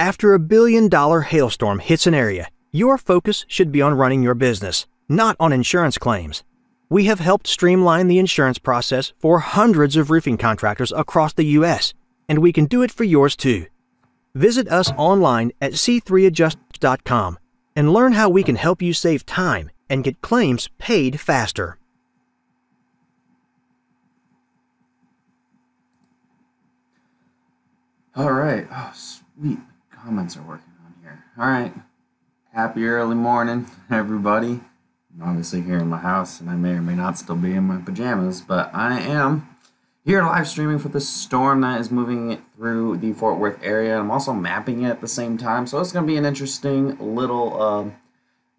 After $1 billion hailstorm hits an area, your focus should be on running your business, not on insurance claims. We have helped streamline the insurance process for hundreds of roofing contractors across the U.S., and we can do it for yours too. Visit us online at c3adjust.com and learn how we can help you save time and get claims paid faster. All right. Oh, sweet. Comments are working on here. All right. Happy early morning, everybody. I'm obviously here in my house, and I may or may not still be in my pajamas, but I am here live streaming for the storm that is moving it through the Fort Worth area. I'm also mapping it at the same time, so it's going to be an interesting little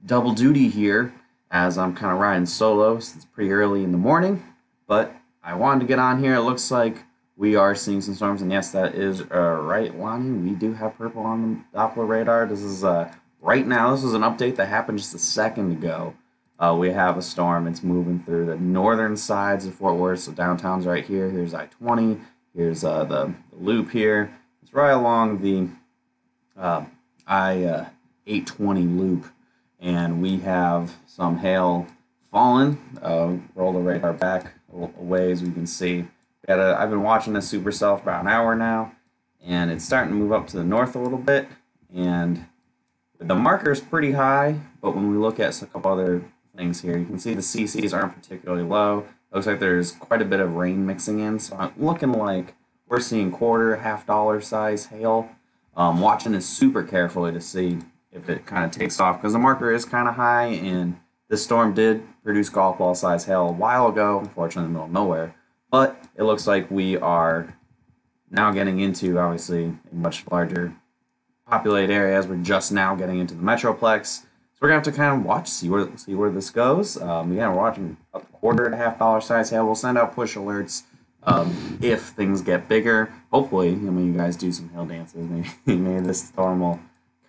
double duty here as I'm kind of riding solo. So it's pretty early in the morning, but I wanted to get on here. It looks like we are seeing some storms, and yes, that is right, Lonnie. We do have purple on the Doppler radar. This is right now. This is an update that happened just a second ago. We have a storm. It's moving through the northern sides of Fort Worth. So downtown's right here. Here's I-20. Here's the loop here. It's right along the I-820 loop. And we have some hail fallen. Roll the radar back a ways. We can see. I've been watching this supercell for about an hour now. And it's starting to move up to the north a little bit. And the marker is pretty high. But when we look at a couple other things here, you can see the CCs aren't particularly low. It looks like there's quite a bit of rain mixing in, so I'm looking like we're seeing quarter, $half size hail. Watching this super carefully to see if it kind of takes off, because the marker is kind of high, and this storm did produce golf ball size hail a while ago, unfortunately in the middle of nowhere. But it looks like we are now getting into, obviously, a much larger populated area as we're just now getting into the Metroplex. We're going to have to kind of watch, see where this goes. Again, we're watching a quarter to $half size hail. We'll send out push alerts if things get bigger. Hopefully, you guys do some hail dances. Maybe this storm will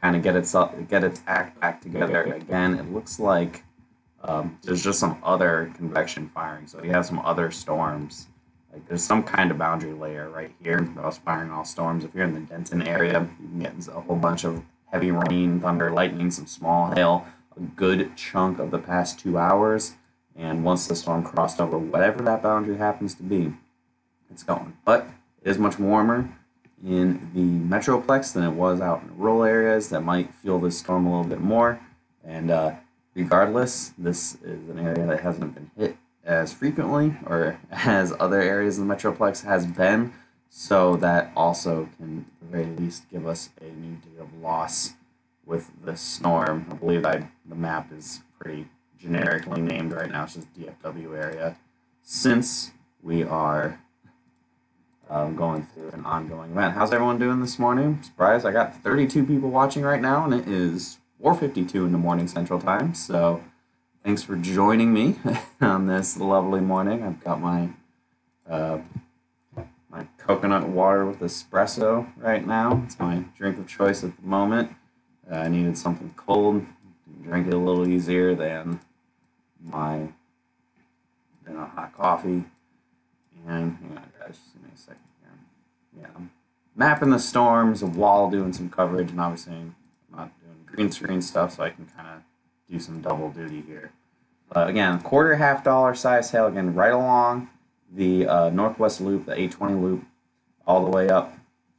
kind of get its act back together again. It looks like there's just some other convection firing. So you have some other storms. Like there's some kind of boundary layer right here that was firing all storms. If you're in the Denton area, you can get a whole bunch of heavy rain, thunder, lightning, some small hail, a good chunk of the past 2 hours. And once the storm crossed over whatever that boundary happens to be, it's going. But it is much warmer in the Metroplex than it was out in rural areas that might feel this storm a little bit more. And regardless, this is an area that hasn't been hit as frequently or as other areas in the Metroplex has been. So that also can, at the very least, give us a new day of loss with the storm. I believe the map is pretty generically named right now. It's just DFW area. Since we are going through an ongoing event. How's everyone doing this morning? Surprise, I got 32 people watching right now, and it is 4:52 in the morning Central Time. So thanks for joining me on this lovely morning. I've got my coconut water with espresso right now. It's my drink of choice at the moment. I needed something cold. Drink it a little easier than a hot coffee. And hang on, guys, just give me a second here. Yeah, I'm mapping the storms while doing some coverage, and obviously I'm not doing green screen stuff, so I can kind of do some double duty here. But again, quarter $half size hail again right along the northwest loop, the 820 loop, all the way up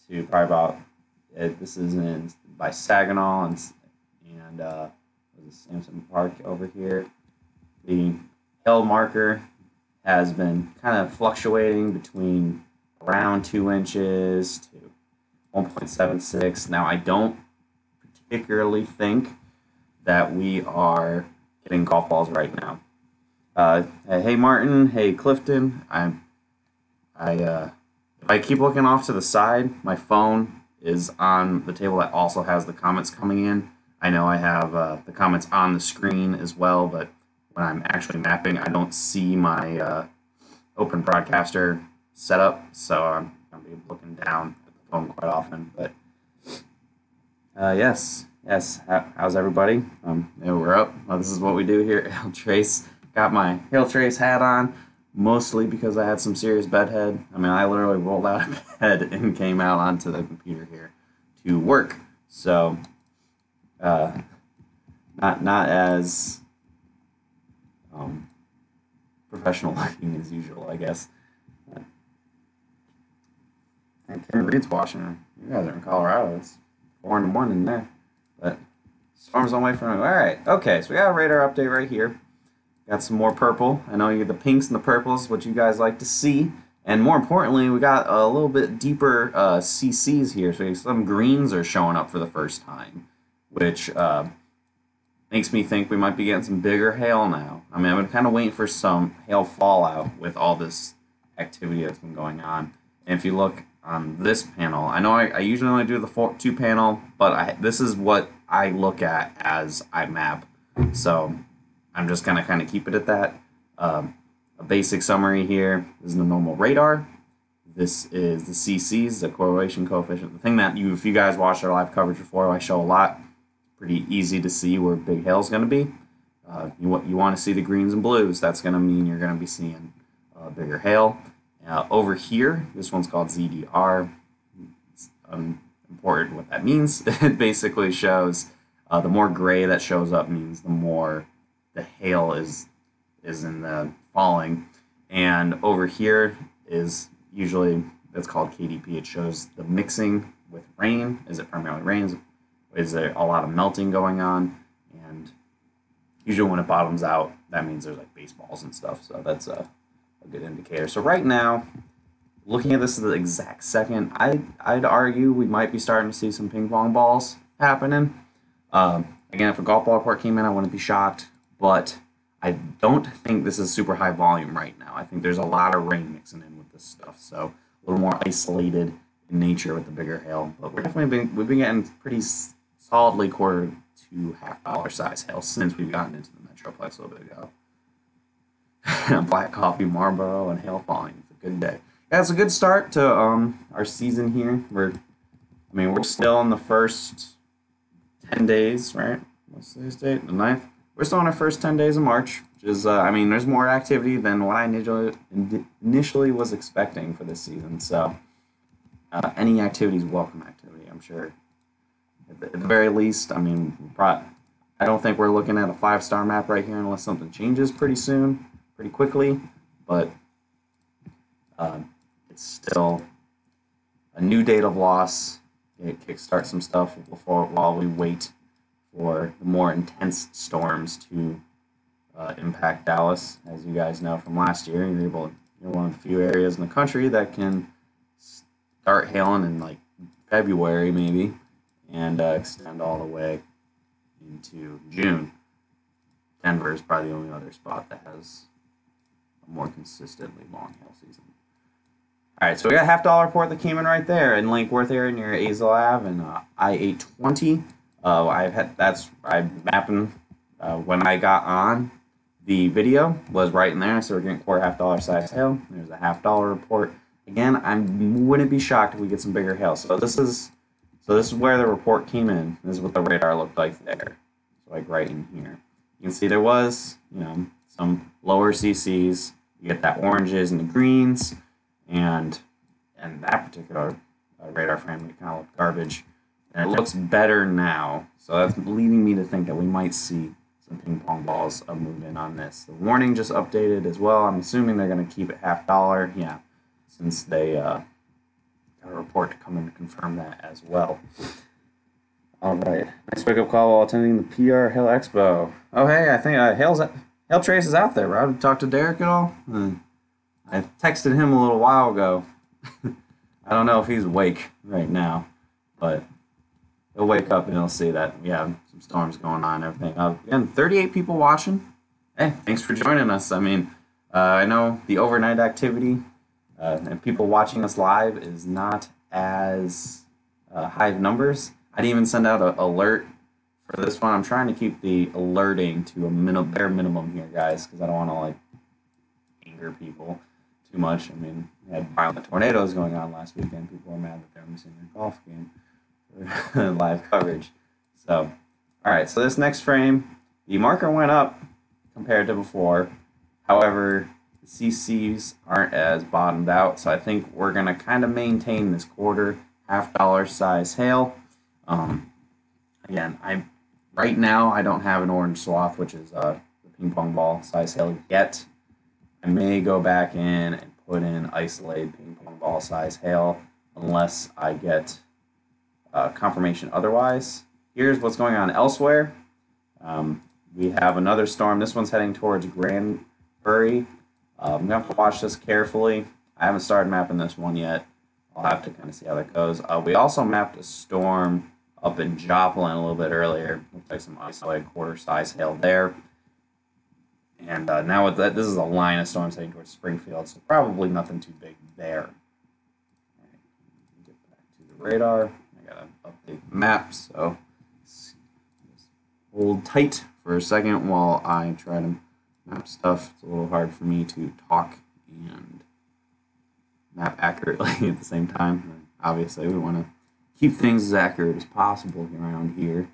to probably about, this is by Saginaw and Samson Park over here. The hail marker has been kind of fluctuating between around 2 inches to 1.76. Now, I don't particularly think that we are getting golf balls right now. Hey Martin, hey Clifton. If I keep looking off to the side, my phone is on the table that also has the comments coming in. I know I have the comments on the screen as well, but when I'm actually mapping, I don't see my Open Broadcaster setup, so I'm going to be looking down at the phone quite often. But yes. How's everybody? We're up. This is what we do here at Hail Trace. Got my Hail Trace hat on, mostly because I had some serious bedhead. I mean, I literally rolled out of bed and came out onto the computer here to work. So, not as professional looking as usual, I guess. And Karen Reed's watching. You guys are in Colorado. It's 4 in the morning there. But storm's on the way from me. All right. Okay, so we got a radar update right here. Got some more purple. I know you get the pinks and the purples, what you guys like to see. And more importantly, we got a little bit deeper CCs here. So some greens are showing up for the first time, which makes me think we might be getting some bigger hail now. I mean, I've been kind of waiting for some hail fallout with all this activity that's been going on. And if you look on this panel, I know I usually only do the 2 panel, but this is what I look at as I map. So I'm just going to kind of keep it at that. A basic summary here is the normal radar. This is the CCs, the correlation coefficient. The thing that if you guys watched our live coverage before, I show a lot. Pretty easy to see where big hail is going to be. You want to see the greens and blues. That's going to mean you're going to be seeing bigger hail. Over here, this one's called ZDR. It's important what that means. It basically shows the more gray that shows up means the more the hail is in the falling. And over here is usually, it's called KDP. It shows the mixing with rain. Is it primarily rain? Is there a lot of melting going on? And usually when it bottoms out, that means there's like baseballs and stuff. So that's a good indicator. So right now, looking at this at the exact second, I'd argue we might be starting to see some ping pong balls happening. Again, if a golf ball report came in, I wouldn't be shocked. But I don't think this is super high volume right now. I think there's a lot of rain mixing in with this stuff. So a little more isolated in nature with the bigger hail. But we've been getting pretty solidly quarter to $half size hail since we've gotten into the Metroplex a little bit ago. Black coffee, Marlboro, and hail falling. It's a good day. Yeah, it's a good start to our season here. We're still in the first 10 days, right? What's today's date? The 9th? We're still in our first 10 days of March, which is, there's more activity than what I initially was expecting for this season. So any activity is welcome activity, I'm sure. At the very least, I don't think we're looking at a 5-star map right here unless something changes pretty soon, pretty quickly. But it's still a new date of loss. It kickstarts some stuff while we wait for the more intense storms to impact Dallas. As you guys know from last year, you're one of the few areas in the country that can start hailing in like February maybe and extend all the way into June. Denver is probably the only other spot that has a more consistently long hail season. All right, so we got a $50 report that came in right there in Lake Worth area near Azle Ave and I-820. I'm mapping when I got on the video was right in there, so we're getting quarter $50 size hail. There's a $50 report. Again, I wouldn't be shocked if we get some bigger hail. So this is where the report came in. This is what the radar looked like there. So like right in here. You can see there was, some lower CCs. You get that oranges and the greens, and that particular radar frame kind of looked garbage. And it looks better now, so that's leading me to think that we might see some ping pong balls move in on this. The warning just updated as well. I'm assuming they're going to keep it $50. Yeah, since they got a report to come in to confirm that as well. All right, nice wake-up call while attending the PR Hail Expo. Oh, hey, I think Hail Trace is out there, Rob. Did you talk to Derek at all? I texted him a little while ago. I don't know if he's awake right now, but he'll wake up and he'll see that we have some storms going on and everything. Again, 38 people watching. Hey, thanks for joining us. I know the overnight activity and people watching us live is not as high of numbers. I didn't even send out an alert for this one. I'm trying to keep the alerting to a bare minimum here, guys, because I don't want to anger people too much. We had violent tornadoes going on last weekend. People were mad that they were missing their golf game for live coverage. So, all right. So this next frame, the marker went up compared to before. However, the CCs aren't as bottomed out. So I think we're gonna kind of maintain this quarter $50 size hail. Again, right now I don't have an orange swath, which is the ping pong ball size hail yet. I may go back in and put in isolated ping pong ball size hail unless I get confirmation otherwise. Here's what's going on elsewhere. We have another storm. This one's heading towards Granbury. I'm going to have to watch this carefully. I haven't started mapping this one yet. I'll have to kind of see how that goes. We also mapped a storm up in Joplin a little bit earlier. Looks like some isolated quarter size hail there. And now with that, this is a line of storms heading towards Springfield, so probably nothing too big there. All right, get back to the radar. I gotta update the map, so hold tight for a second while I try to map stuff. It's a little hard for me to talk and map accurately at the same time. Obviously, we want to keep things as accurate as possible around here.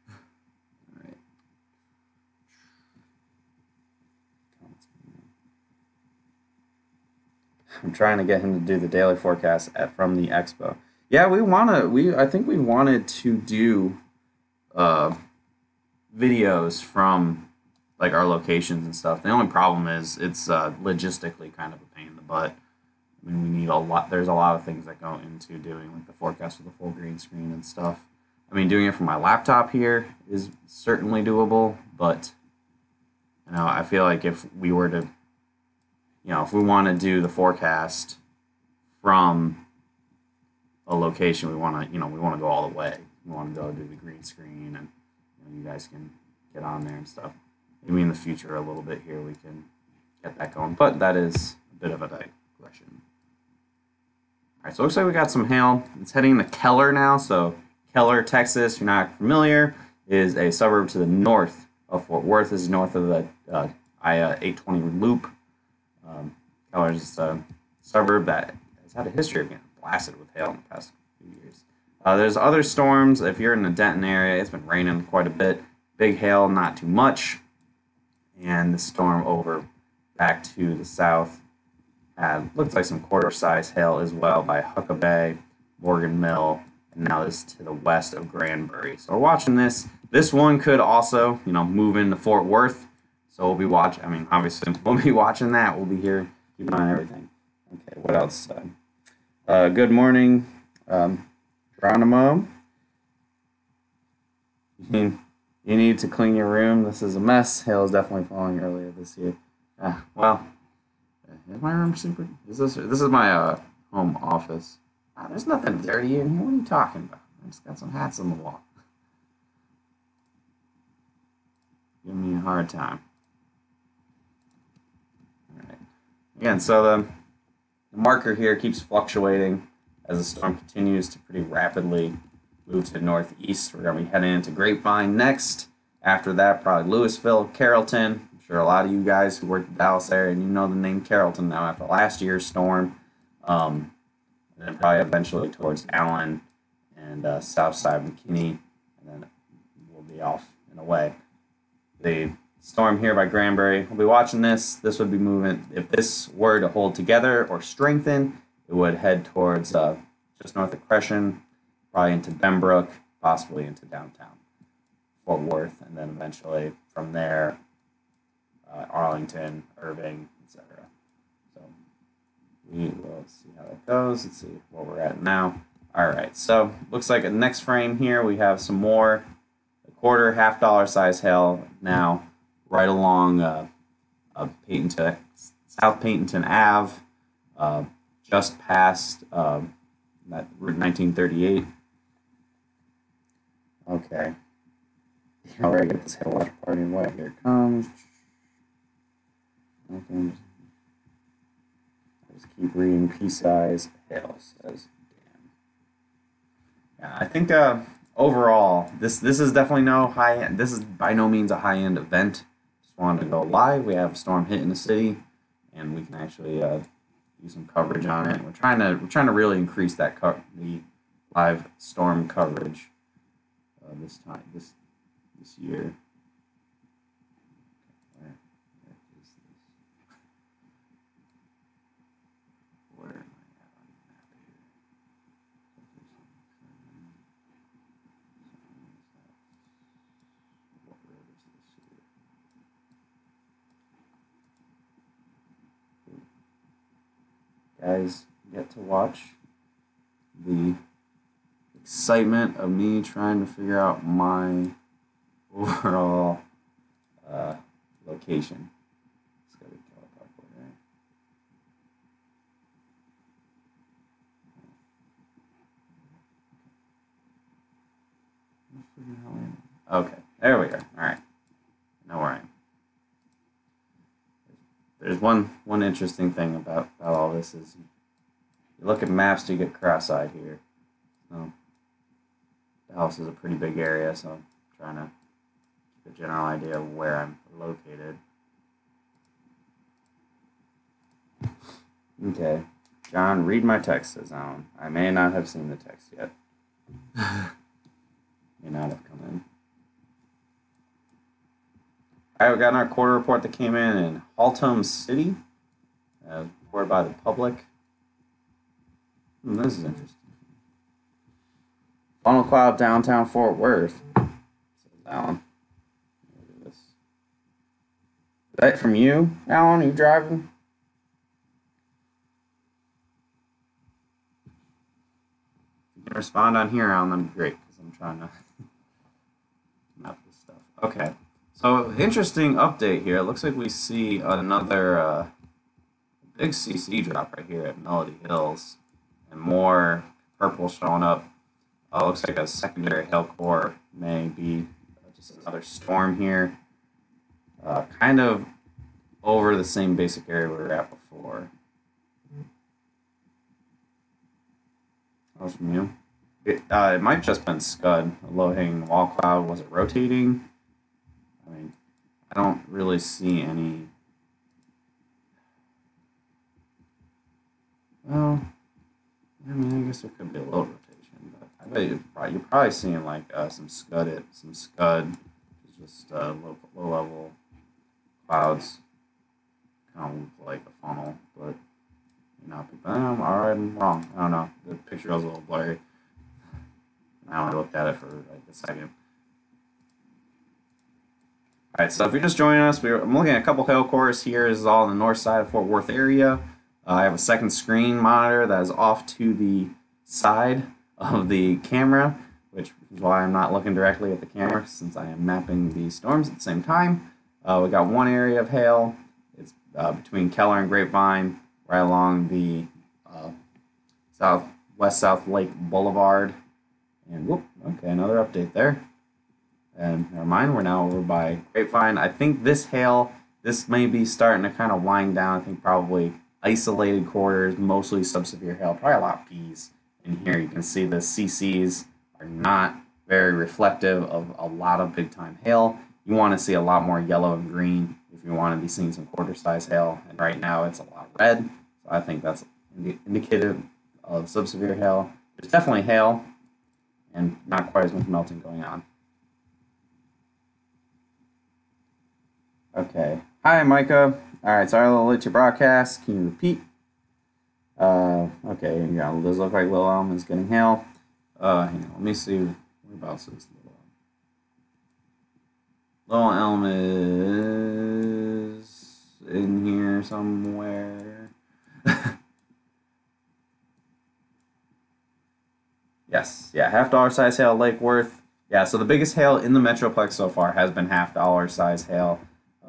All right. I'm trying to get him to do the daily forecast from the expo. Yeah, I think we wanted to do videos from like our locations and stuff. The only problem is it's logistically kind of a pain in the butt. I mean, we need a lot. There's a lot of things that go into doing like the forecast with a full green screen and stuff. I mean, doing it from my laptop here is certainly doable, but I feel like if we were to, if we want to do the forecast from a location, we want to, we want to go all the way. We want to go do the green screen, and you guys can get on there and stuff. Maybe in the future, a little bit here, we can get that going. But that is a bit of a digression. All right, so it looks like we got some hail. It's heading to Keller now. So Keller, Texas, if you're not familiar, is a suburb to the north of Fort Worth. This is north of the I-820 loop. Keller is a suburb that has had a history of getting blasted with hail in the past few years. There's other storms. If you're in the Denton area, it's been raining quite a bit. Big hail, not too much. And the storm over back to the south looks like some quarter-size hail as well by Huckabee, Morgan Mill, and now this to the west of Granbury. So we're watching this. This one could also, move into Fort Worth. So we'll be watching. I mean, obviously, we'll be watching that. We'll be here, keeping an eye on everything. Okay, what else? Good morning, Geronimo. You need to clean your room. This is a mess. Hail is definitely falling earlier this year. Well, is my room super? This is my home office. There's nothing dirty in here. What are you talking about? I just got some hats on the wall. Give me a hard time. All right. Again, so the marker here keeps fluctuating as the storm continues to pretty rapidly move to the northeast. We're going to be heading into Grapevine next. After that, probably Louisville, Carrollton. I'm sure a lot of you guys who work in the Dallas area, and you know the name Carrollton now after last year's storm. And then probably eventually towards Allen and south side of McKinney, and then we'll be off and away. The storm here by Granbury, we'll be watching this. This would be moving, if this were to hold together or strengthen, it would head towards just north of Crescent, probably into Benbrook, possibly into downtown Fort Worth, and then eventually from there, Arlington, Irving, etc. So we will see how that goes. Let's see where we're at now. All right, so looks like the next frame here, we have some more quarter, $half size hail now right along South Peytonton Ave, just past that Route 1938. Okay. All right, get this hail watch party away. Here it comes. Okay. Just keep reading P-size hail says. Yeah, I think overall, this is definitely no high end. This is by no means a high end event. Just wanted to go live. We have a storm hitting the city, and we can actually do some coverage on it. We're trying to really increase that the live storm coverage this year. Where is this? Where am I at on the map here? guys get to watch the excitement of me trying to figure out my overall location. It's gotta be Keller Parkway, right? Okay, there we go. All right, I know where I am. There's one interesting thing about all this is you look at maps, you get cross-eyed here. So the house is a pretty big area, so I'm trying to get a general idea of where I'm located. Okay, John, read my text, says Alan. I may not have seen the text yet. May not have come in. All right, we got our quarter report that came in Haltom City, reported by the public. This is interesting. Funnel cloud downtown Fort Worth, says Alan. Look at this. Is that from you, Alan? Are you driving? If you can respond on here, Alan, that'd be great, because I'm trying to map this stuff. Okay. So, interesting update here. It looks like we see another big CC drop right here at Melody Hills. And more purple showing up. Looks like a secondary hail core may be just another storm here. Kind of over the same basic area we were at before. That was from you. It might have just been Scud. A low-hanging wall cloud. Was it rotating? I mean, I don't really see any. Well, I mean, I guess there could be a little rotation, but I bet you're probably seeing like some scud, just low level clouds, kind of look like a funnel, but not be. I'm alright and wrong. I don't know. The picture was a little blurry. I only looked at it for like a second. All right, so if you're just joining us, I'm looking at a couple hail cores here. This is all on the north side of Fort Worth area. I have a second screen monitor that is off to the side of the camera, which is why I'm not looking directly at the camera since I am mapping the storms at the same time. We got one area of hail. It's between Keller and Grapevine, right along the West-South Lake Boulevard. And whoop, okay, another update there. And never mind, we're now over by Grapevine. I think this may be starting to kind of wind down. I think probably isolated quarters, mostly sub-severe hail, probably a lot of P's in here. You can see the CCs are not very reflective of a lot of big-time hail. You want to see a lot more yellow and green if you want to be seeing some quarter-size hail. And right now it's a lot red, so I think that's indicative of sub-severe hail. There's definitely hail and not quite as much melting going on. Okay. Hi, Micah. All right, sorry, a little late to broadcast. Can you repeat? Okay, yeah, it does look like Lil Elm is getting hail. Hang on, let me see whereabouts is Lil Elm. Lil Elm is in here somewhere. Yes, yeah, $50 size hail, Lake Worth. Yeah, so the biggest hail in the Metroplex so far has been $50 size hail.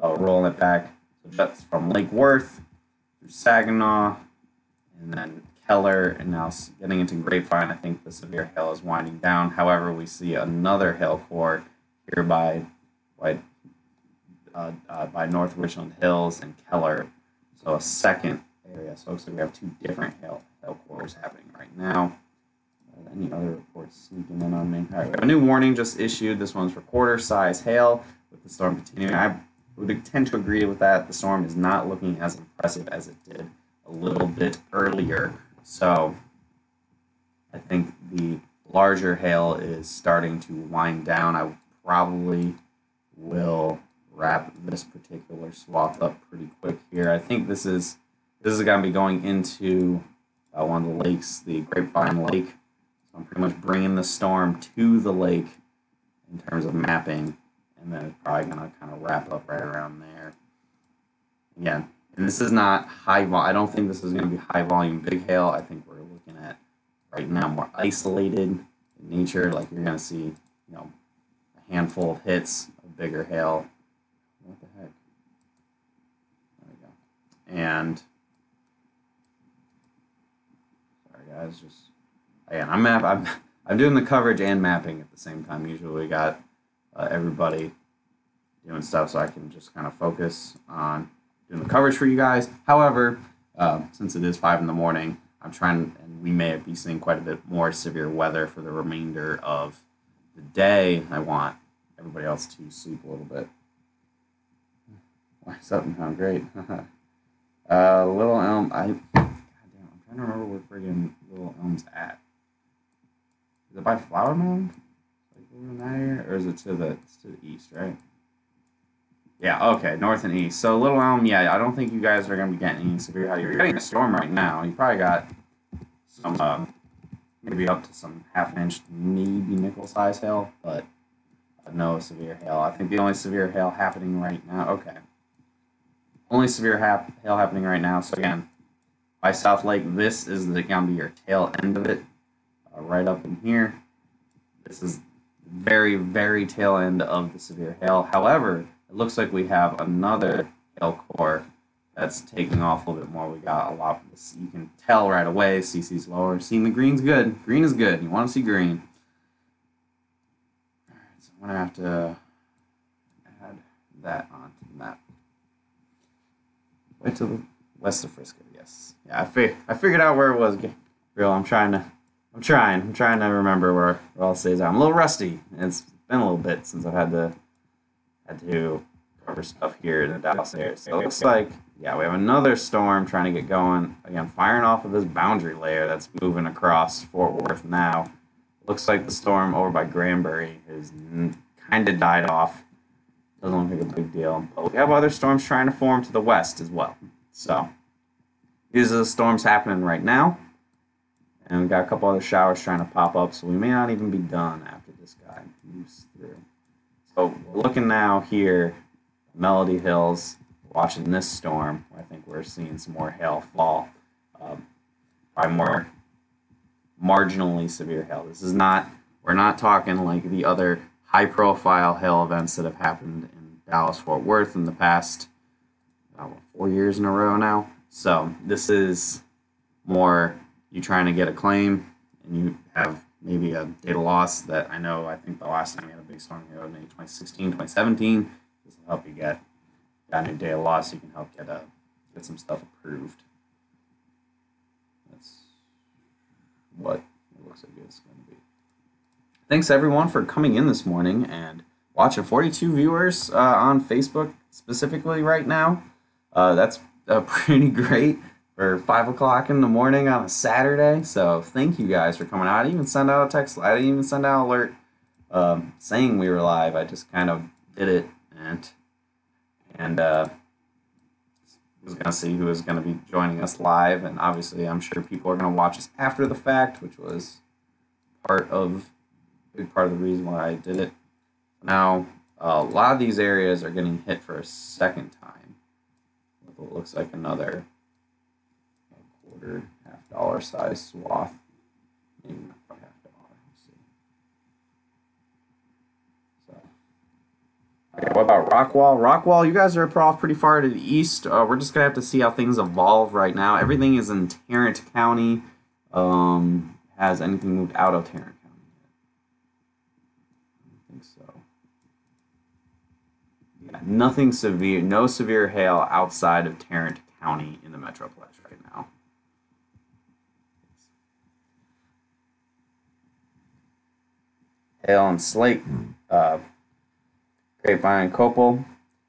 Rolling it back. So that's from Lake Worth through Saginaw, and then Keller, and now getting into Grapevine. I think the severe hail is winding down. However, we see another hail core here by North Richland Hills and Keller. So a second area. So it looks like we have two different hail cores happening right now. Any other reports sneaking in on me? All right, we have a new warning just issued. This one's for quarter-size hail with the storm continuing. I would tend to agree with that. The storm is not looking as impressive as it did a little bit earlier. So I think the larger hail is starting to wind down. I probably will wrap this particular swath up pretty quick here. I think this is going to be going into one of the lakes, the Grapevine Lake. So I'm pretty much bringing the storm to the lake in terms of mapping. And then it's probably going to kind of wrap up right around there. Again, And this is not high vol. I don't think this is going to be high volume big hail. I think we're looking at right now more isolated in nature. Like you're going to see, a handful of hits of bigger hail. What the heck? There we go. And sorry guys, just again, I'm doing the coverage and mapping at the same time. Usually we got everybody doing stuff, so I can just kind of focus on doing the coverage for you guys. However, since it is 5 in the morning, I'm trying, and we may be seeing quite a bit more severe weather for the remainder of the day. I want everybody else to sleep a little bit. Why something sound great? Little Elm. I'm trying to remember where friggin' Little Elm's at. Is it by Flower Mound? Like over in that area, or is it to the east, right? Yeah, okay, north and east. So Little Elm, yeah, I don't think you guys are going to be getting any severe hail. You're getting a storm right now. You probably got some, maybe up to some half-inch, maybe nickel-size hail, but no severe hail. I think the only severe hail happening right now, okay. Only severe hail happening right now. So again, by South Lake, this is going to be your tail end of it, right up in here. This is very, very tail end of the severe hail. However, it looks like we have another hail core that's taking off a little bit more. We got a lot of this. You can tell right away. CC's lower. Seeing the green's good. Green is good. You want to see green. All right, so I'm gonna have to add that onto the map. Right to the west of Frisco. Yes. Yeah, I figured out where it was. Real. I'm trying to remember where all stays out. I'm a little rusty. It's been a little bit since I've had to cover stuff here in the Dallas area. So it looks like, yeah, we have another storm trying to get going. Again, firing off of this boundary layer that's moving across Fort Worth now. Looks like the storm over by Granbury has kind of died off. Doesn't look like a big deal. But we have other storms trying to form to the west as well. So these are the storms happening right now. And we've got a couple other showers trying to pop up, so we may not even be done after this guy moves through. So we're looking now here, Melody Hills, watching this storm, where I think we're seeing some more hail fall. Probably more marginally severe hail. This is not, we're not talking like the other high-profile hail events that have happened in Dallas-Fort Worth in the past 4 years in a row now. So this is more you trying to get a claim, and you have maybe a data loss that I think the last time we had a big storm here was maybe 2016, 2017. This will help you get a new data loss. You can help get some stuff approved. That's what it looks like it's going to be. Thanks everyone for coming in this morning and watching. 42 viewers on Facebook specifically right now. That's pretty great for 5 o'clock in the morning on a Saturday. So thank you guys for coming out. I didn't even send out a text. I didn't even send out an alert saying we were live. I just kind of did it and was going to see who was going to be joining us live. And obviously, I'm sure people are going to watch us after the fact, which was a big part of the reason why I did it. Now, a lot of these areas are getting hit for a second time with what looks like another quarter, $50 size swath. Maybe not quite $50. Let's see. So, okay, what about Rockwall? Rockwall, you guys are off pretty far to the east. We're just gonna have to see how things evolve right now. Everything is in Tarrant County. Has anything moved out of Tarrant County yet? I don't think so. Yeah, nothing severe, no severe hail outside of Tarrant County in the Metroplex right now. Hail and Slate, Grapevine, Copel.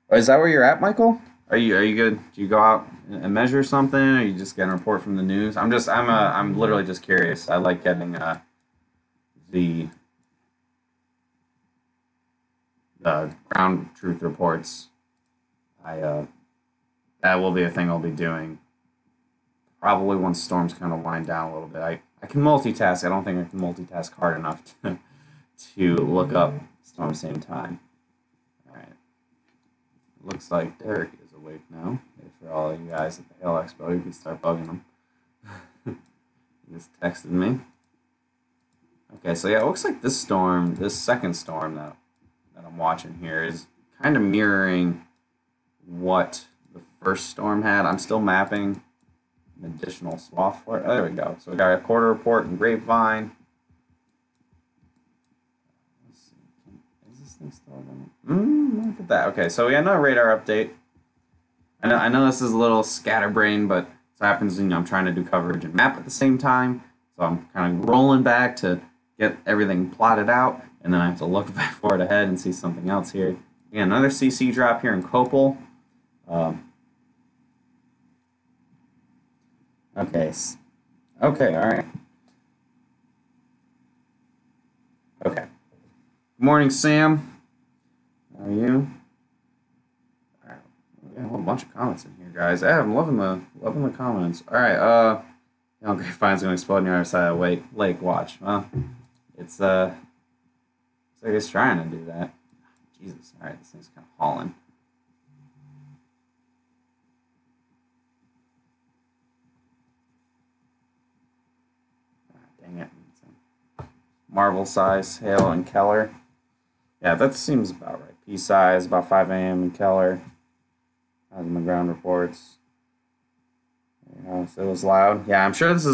Oh, is that where you're at, Michael? Are you good? Do you go out and measure something, or you just get a report from the news? I'm literally just curious. I like getting the ground truth reports. That will be a thing I'll be doing probably once storms kind of wind down a little bit. I can multitask. I don't think I can multitask hard enough to look up storms at the same time. All right. Looks like Derek is awake now. If for all of you guys at the Hail Expo. You can start bugging them. He just texted me. Okay, so yeah, it looks like this storm, this second storm that I'm watching here is kind of mirroring what the first storm had. I'm still mapping an additional swath for it. Oh, there we go. So we got a quarter report in Grapevine. Let's see. Is this thing still going? Look at that. Okay, so we got another radar update. I know this is a little scatterbrained, but it happens, you know, I'm trying to do coverage and map at the same time. So I'm kind of rolling back to get everything plotted out, and then I have to look back forward ahead and see something else here. Again, another CC drop here in Copel. Okay. Okay, all right. Okay. Good morning, Sam. How are you? All right. We got a whole bunch of comments in here, guys. I'm loving the comments. All right. You know, Grapevine's gonna explode on the other side of the lake. Watch. Well, it's like it's trying to do that. Jesus. All right. This thing's kind of hauling. Dang it. Marble size, Hale and Keller. Yeah, that seems about right. P size, about 5 a.m. in Keller. As my ground reports. You know, so it was loud. Yeah, I'm sure it's,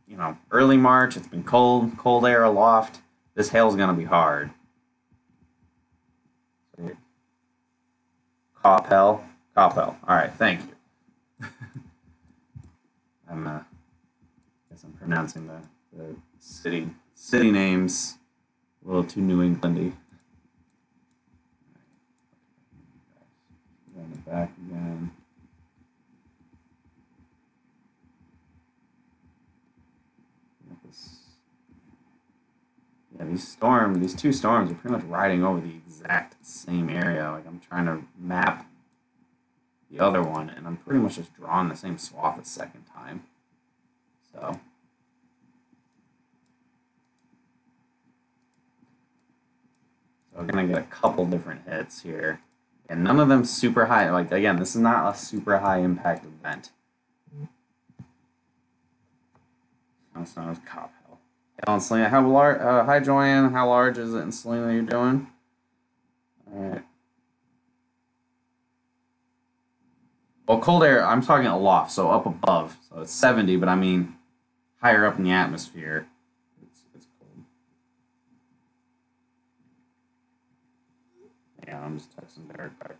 you know, early March. It's been cold air aloft. This hail's going to be hard. Coppell. All right, thank you. I guess I'm pronouncing the city names a little too New Englandy. Run it back again. Yeah, these two storms are pretty much riding over the exact same area. Like, I'm trying to map the other one, and I'm pretty much just drawing the same swath a second time. So we're gonna get a couple different hits here, and none of them super high. Like, again, this is not a super high impact event. That's not as Cop Hell. Hell and Selena. How large? Hi, Joanne. How large is it in Selena you're doing? All right. Well, cold air, I'm talking aloft, so up above. So it's 70, but I mean higher up in the atmosphere. It's cold. Yeah, I'm just texting Derek back.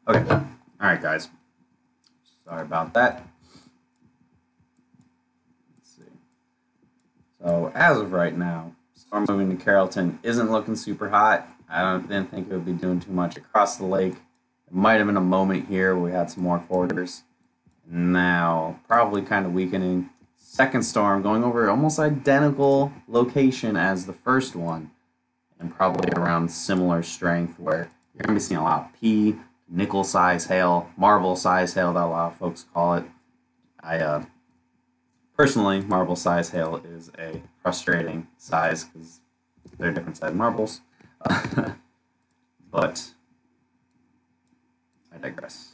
Okay. All right, guys. Sorry about that. Let's see. So as of right now, storm moving to Carrollton isn't looking super hot. Didn't think it would be doing too much across the lake. There might have been a moment here where we had some more quarters. Now, probably kind of weakening. Second storm going over almost identical location as the first one, and probably around similar strength, where you're going to be seeing a lot of P, nickel size hail, marble size hail that a lot of folks call it. I personally, marble size hail is a frustrating size because they're different size marbles. But I digress.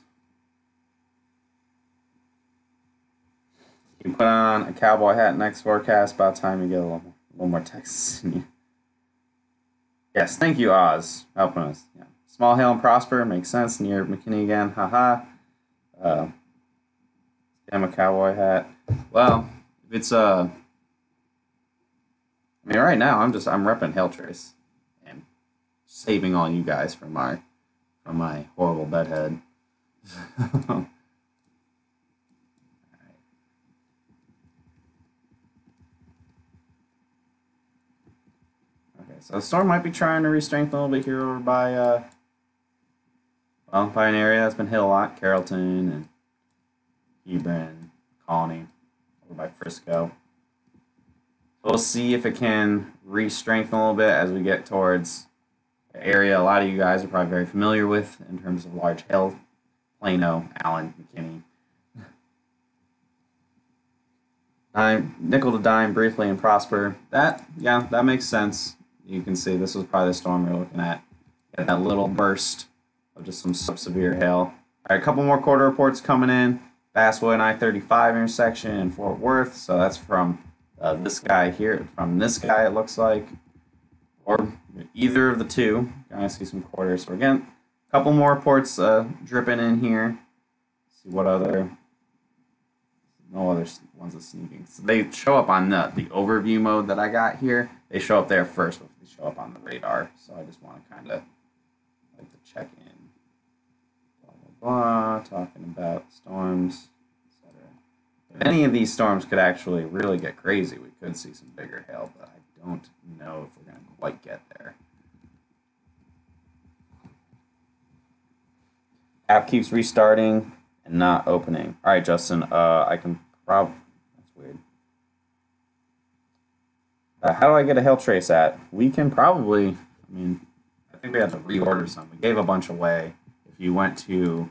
You can put on a cowboy hat next forecast. About time you get a little more Texas in you. Yes, thank you, Oz, helping us. Yeah. Small hail and prosper makes sense near McKinney again. Haha. I'm a cowboy hat. Well, if it's I mean, right now I'm repping Hail Trace and saving all you guys from my horrible bedhead. Okay, so the storm might be trying to re-strengthen a little bit here over by well, by an area that's been hit a lot, Carrollton and Hebron, Colony, over by Frisco. We'll see if it can re-strengthen a little bit as we get towards the area a lot of you guys are probably very familiar with in terms of large hail. Plano, Allen, McKinney. Nickel to dime briefly and Prosper. That makes sense. You can see this was probably the storm we are looking at. Got that little burst of just some severe hail. All right, a couple more quarter reports coming in. Basswood and I-35 intersection in Fort Worth. So that's from this guy here. From this guy, it looks like. Or either of the two. I see some quarters. So again, a couple more reports dripping in here. See what other... No other ones that's sneaking. So they show up on the overview mode that I got here. They show up there first, but they show up on the radar. So I just want to kind of like to check in. Blah, blah, blah. Talking about storms, etc. If any of these storms could actually really get crazy, we could see some bigger hail, but I don't know if we're going to quite get there. App keeps restarting and not opening. All right, Justin, I can probably... That's weird. How do I get a hail trace at? We can probably... I mean, I think we have to reorder some. We gave a bunch away. If you went to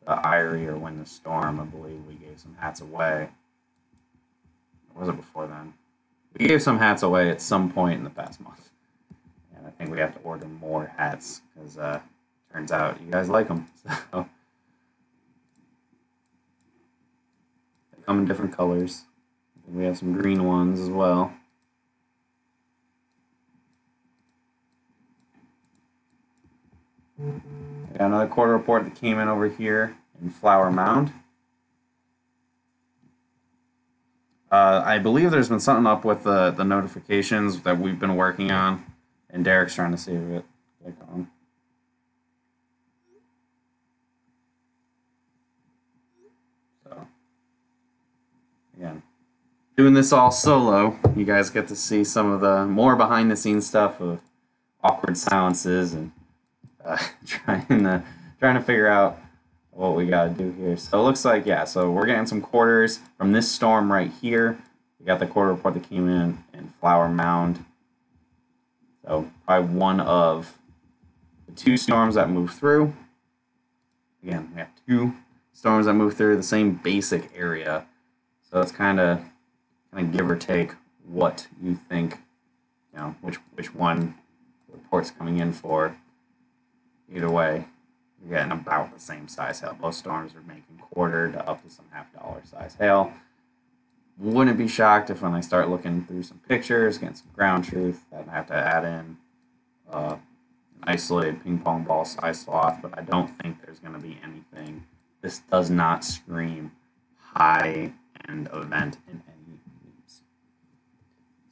the Irie or Win the Storm, I believe we gave some hats away. Or was it before then? We gave some hats away at some point in the past month. And I think we have to order more hats because turns out you guys like them. So... come in different colors. We have some green ones as well. We got another quarter report that came in over here in Flower Mound. I believe there's been something up with the notifications that we've been working on, and Derek's trying to see if it get on. Again, doing this all solo, you guys get to see some of the more behind-the-scenes stuff of awkward silences and trying to figure out what we got to do here. So it looks like, yeah, so we're getting some quarters from this storm right here. We got the quarter report that came in Flower Mound. So probably one of the two storms that moved through. Again, we have two storms that move through the same basic area. So it's kind of give or take what you think, you know, which one the report's coming in for. Either way, you're getting about the same size hail. Both storms are making quarter to up to some $50 size hail. Wouldn't be shocked if when I start looking through some pictures, getting some ground truth, that I have to add in an isolated ping pong ball size swath, but I don't think there's going to be anything. This does not scream high end event in any means.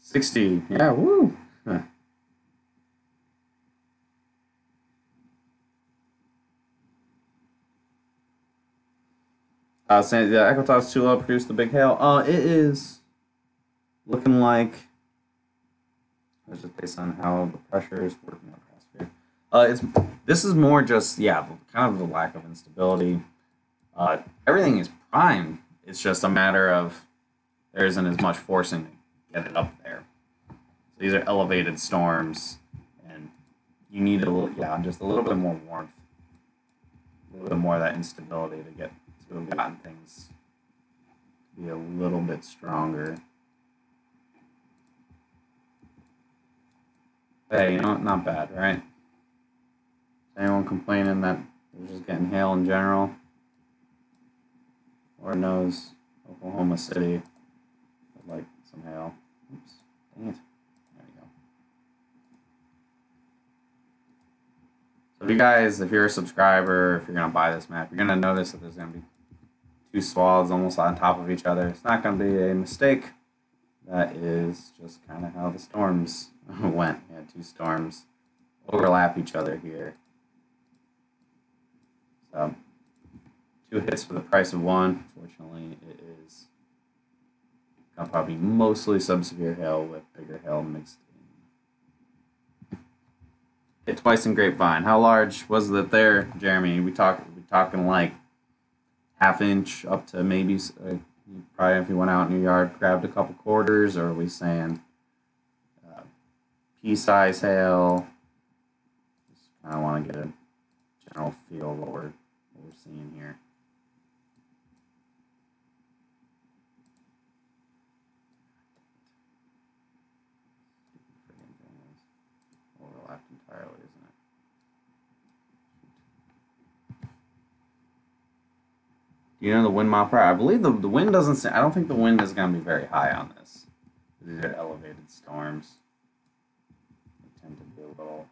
60, yeah, woo! Huh. Saying the Equitas too low produced the big hail. It is looking like it's just based on how the pressure is working across here. This is more just kind of the lack of instability. Everything is primed. It's just a matter of there isn't as much forcing to get it up there. So these are elevated storms, and you need just a little bit more warmth, a little bit more of that instability to have gotten things to be a little bit stronger. Hey, not bad, right? Anyone complaining that they're just getting hail in general? Lord knows Oklahoma City would like some hail. Oops, dang it. There we go. So if you're a subscriber, if you're going to buy this map, you're going to notice that there's going to be two swaths almost on top of each other. It's not going to be a mistake. That is just kind of how the storms went. We had two storms overlap each other here. So, 2 hits for the price of 1. Fortunately, it is going to probably be mostly sub-severe hail with bigger hail mixed in. Hit twice in Grapevine. How large was it there, Jeremy? We talking like half inch up to maybe probably if you went out in your yard, grabbed a couple quarters, or are we saying pea-size hail? Just kind of want to get a general feel of what we're seeing here. Overlapped entirely, isn't it? Do you know the wind mile per hour? I believe the wind doesn't. I don't think the wind is going to be very high on this. These are elevated storms. They tend to be a little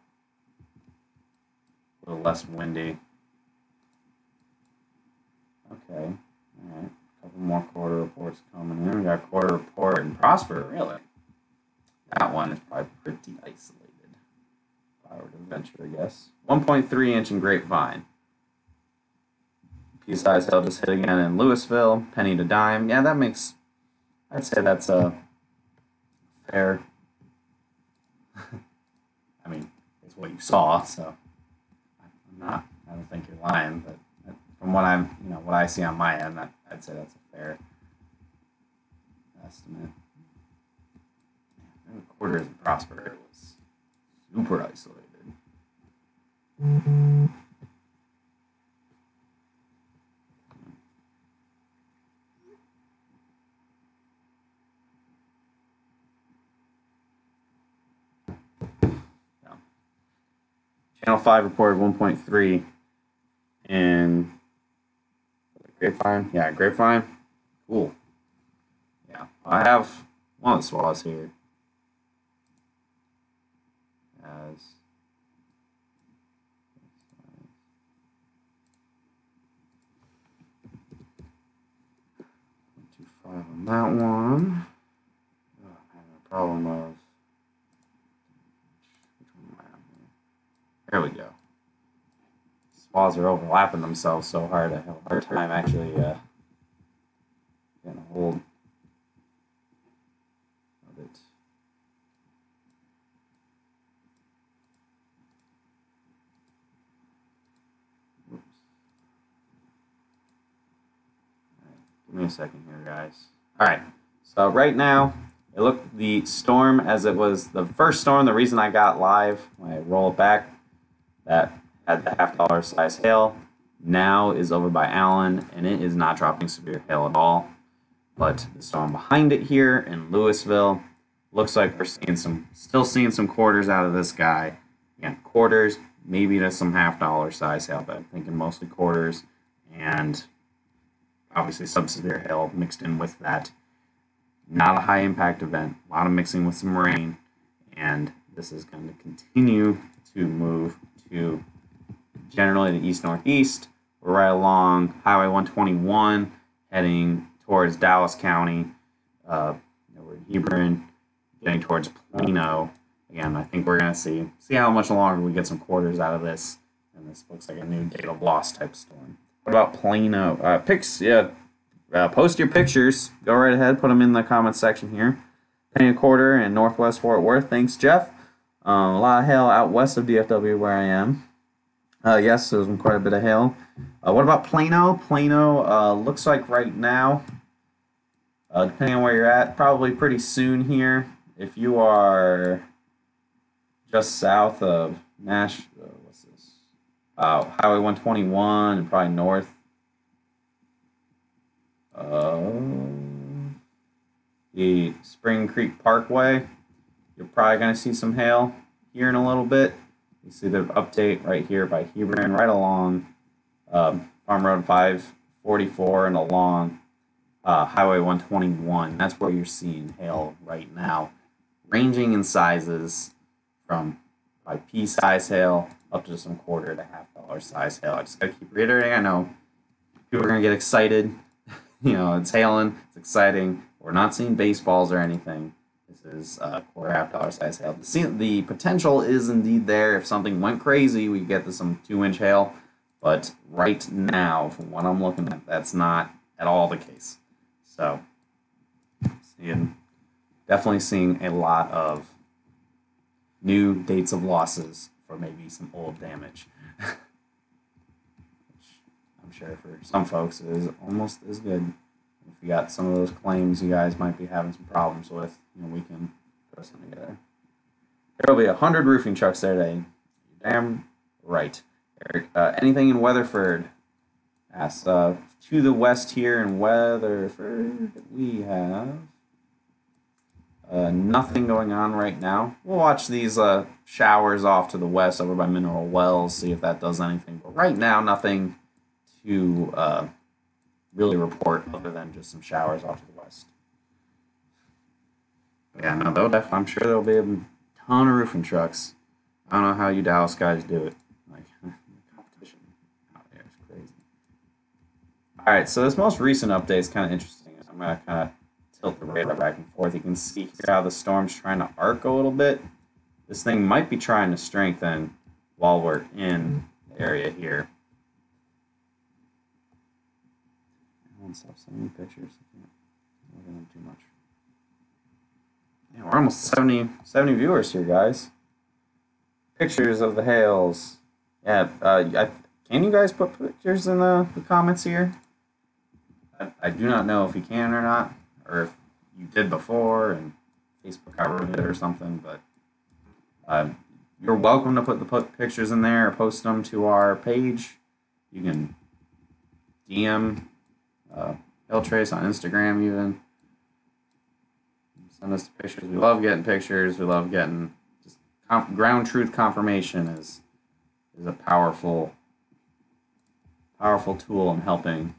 less windy. Okay, all right. A couple more quarter reports coming in. We got a quarter report in Prosper. Really, that one is probably pretty isolated. If I were to venture, I guess. 1.3 inch in Grapevine. Pea-size hail just hit again in Louisville. Penny to dime. Yeah, that makes. I'd say that's a fair. I mean, it's what you saw, so I'm not. I don't think you're lying, but from what what I see on my end, I'd say that's a fair estimate. And the quarters in Prosper, it was super isolated. Channel 5 reported 1.3 in Grapevine. Yeah, Grapevine. Cool. Yeah, I have one of the SWAs here. As 0.25 on that one. Oh, I have a problem of. There we go. SWAs are overlapping themselves so hard, I have a hard time actually getting a hold of it. Oops. All right, give me a second here, guys. All right, so right now, the storm as it was the first storm, the reason I got live, when I roll it back, that had the $half size hail, now is over by Allen, and it is not dropping severe hail at all. But the storm behind it here in Louisville, looks like we're still seeing some quarters out of this guy. Again, quarters, maybe to some $half size hail, but I'm thinking mostly quarters, and obviously some severe hail mixed in with that. Not a high impact event, a lot of mixing with some rain, and this is going to continue to move to generally the east-northeast. We're right along Highway 121, heading towards Dallas County. We're in Hebron, getting towards Plano. Again, I think we're going to see how much longer we get some quarters out of this. And this looks like a new date of loss type storm. What about Plano? Post your pictures. Go right ahead. Put them in the comments section here. Penny a quarter in Northwest Fort Worth. Thanks, Jeff. A lot of hail out west of DFW where I am. Yes, there's been quite a bit of hail. What about Plano? Plano looks like right now, depending on where you're at, probably pretty soon here. If you are just south of Highway 121 and probably north the Spring Creek Parkway, you're probably going to see some hail here in a little bit. You see the update right here by Hebron, right along Farm Road 544 and along Highway 121. That's where you're seeing hail right now, ranging in sizes from pea-size hail up to some quarter to $half size hail. I just got to keep reiterating. I know people are going to get excited. It's hailing. It's exciting. We're not seeing baseballs or anything. This is quarter $half size hail. The potential is indeed there. If something went crazy, we get to some 2-inch hail. But right now, from what I'm looking at, that's not at all the case. So, definitely seeing a lot of new dates of losses for maybe some old damage. Which I'm sure for some folks is almost as good. If you got some of those claims you guys might be having some problems with, we can put something together. There will be 100 roofing trucks there today. You're damn right, Eric. Anything in Weatherford? Asks, to the west here in Weatherford, we have nothing going on right now. We'll watch these showers off to the west over by Mineral Wells, see if that does anything. But right now, nothing to really report other than just some showers off to the west. Yeah, no, I'm sure there'll be a ton of roofing trucks. I don't know how you Dallas guys do it. Like, the competition out there is crazy. All right, so this most recent update is kind of interesting. I'm going to kind of tilt the radar back and forth. You can see here how the storm's trying to arc a little bit. This thing might be trying to strengthen while we're in the area here. Stop sending pictures. I can't look at them too much. Yeah, we're almost 70 viewers here, guys. Pictures of the hails. Yeah, can you guys put pictures in the comments here? I do not know if you can or not, or if you did before and Facebook got rid of it or something, but you're welcome to put the pictures in there or post them to our page. You can DM Hailtrace on Instagram even. Send us pictures. We love getting pictures. We love getting just ground truth confirmation is a powerful tool in helping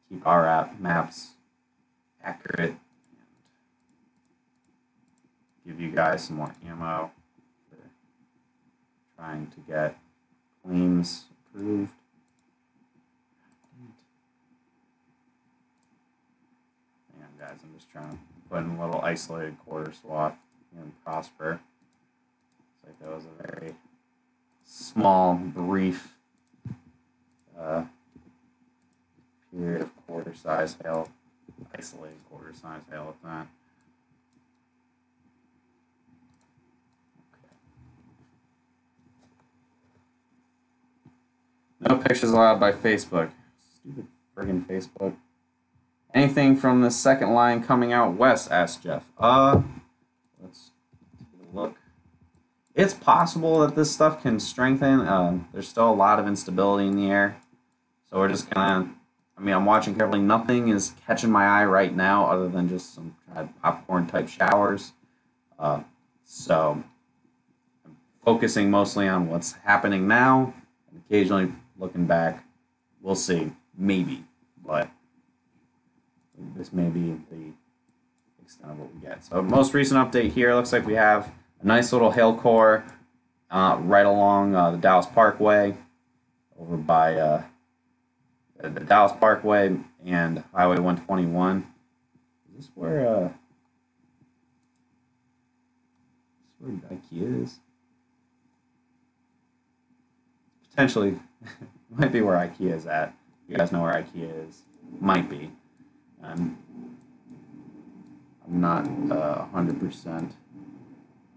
keep our maps accurate and give you guys some more ammo for trying to get claims approved. Guys, I'm just trying to put in a little isolated quarter swath in Prosper. It's like that was a very small, brief period of quarter-size hail, isolated quarter-size hail at that. Okay. No pictures allowed by Facebook. Stupid friggin' Facebook. Anything from the second line coming out west? Asked Jeff. Let's take a look. It's possible that this stuff can strengthen. There's still a lot of instability in the air. So we're just gonna, I'm watching carefully. Nothing is catching my eye right now other than just some kind of popcorn type showers. So I'm focusing mostly on what's happening now and occasionally looking back. We'll see. Maybe. But this may be the extent of what we get. So most recent update here, looks like we have a nice little hail core right along the Dallas Parkway, over by the Dallas Parkway and Highway 121. Is this where IKEA is? Potentially, might be where IKEA is at. You guys know where IKEA is? Might be. I'm not 100%.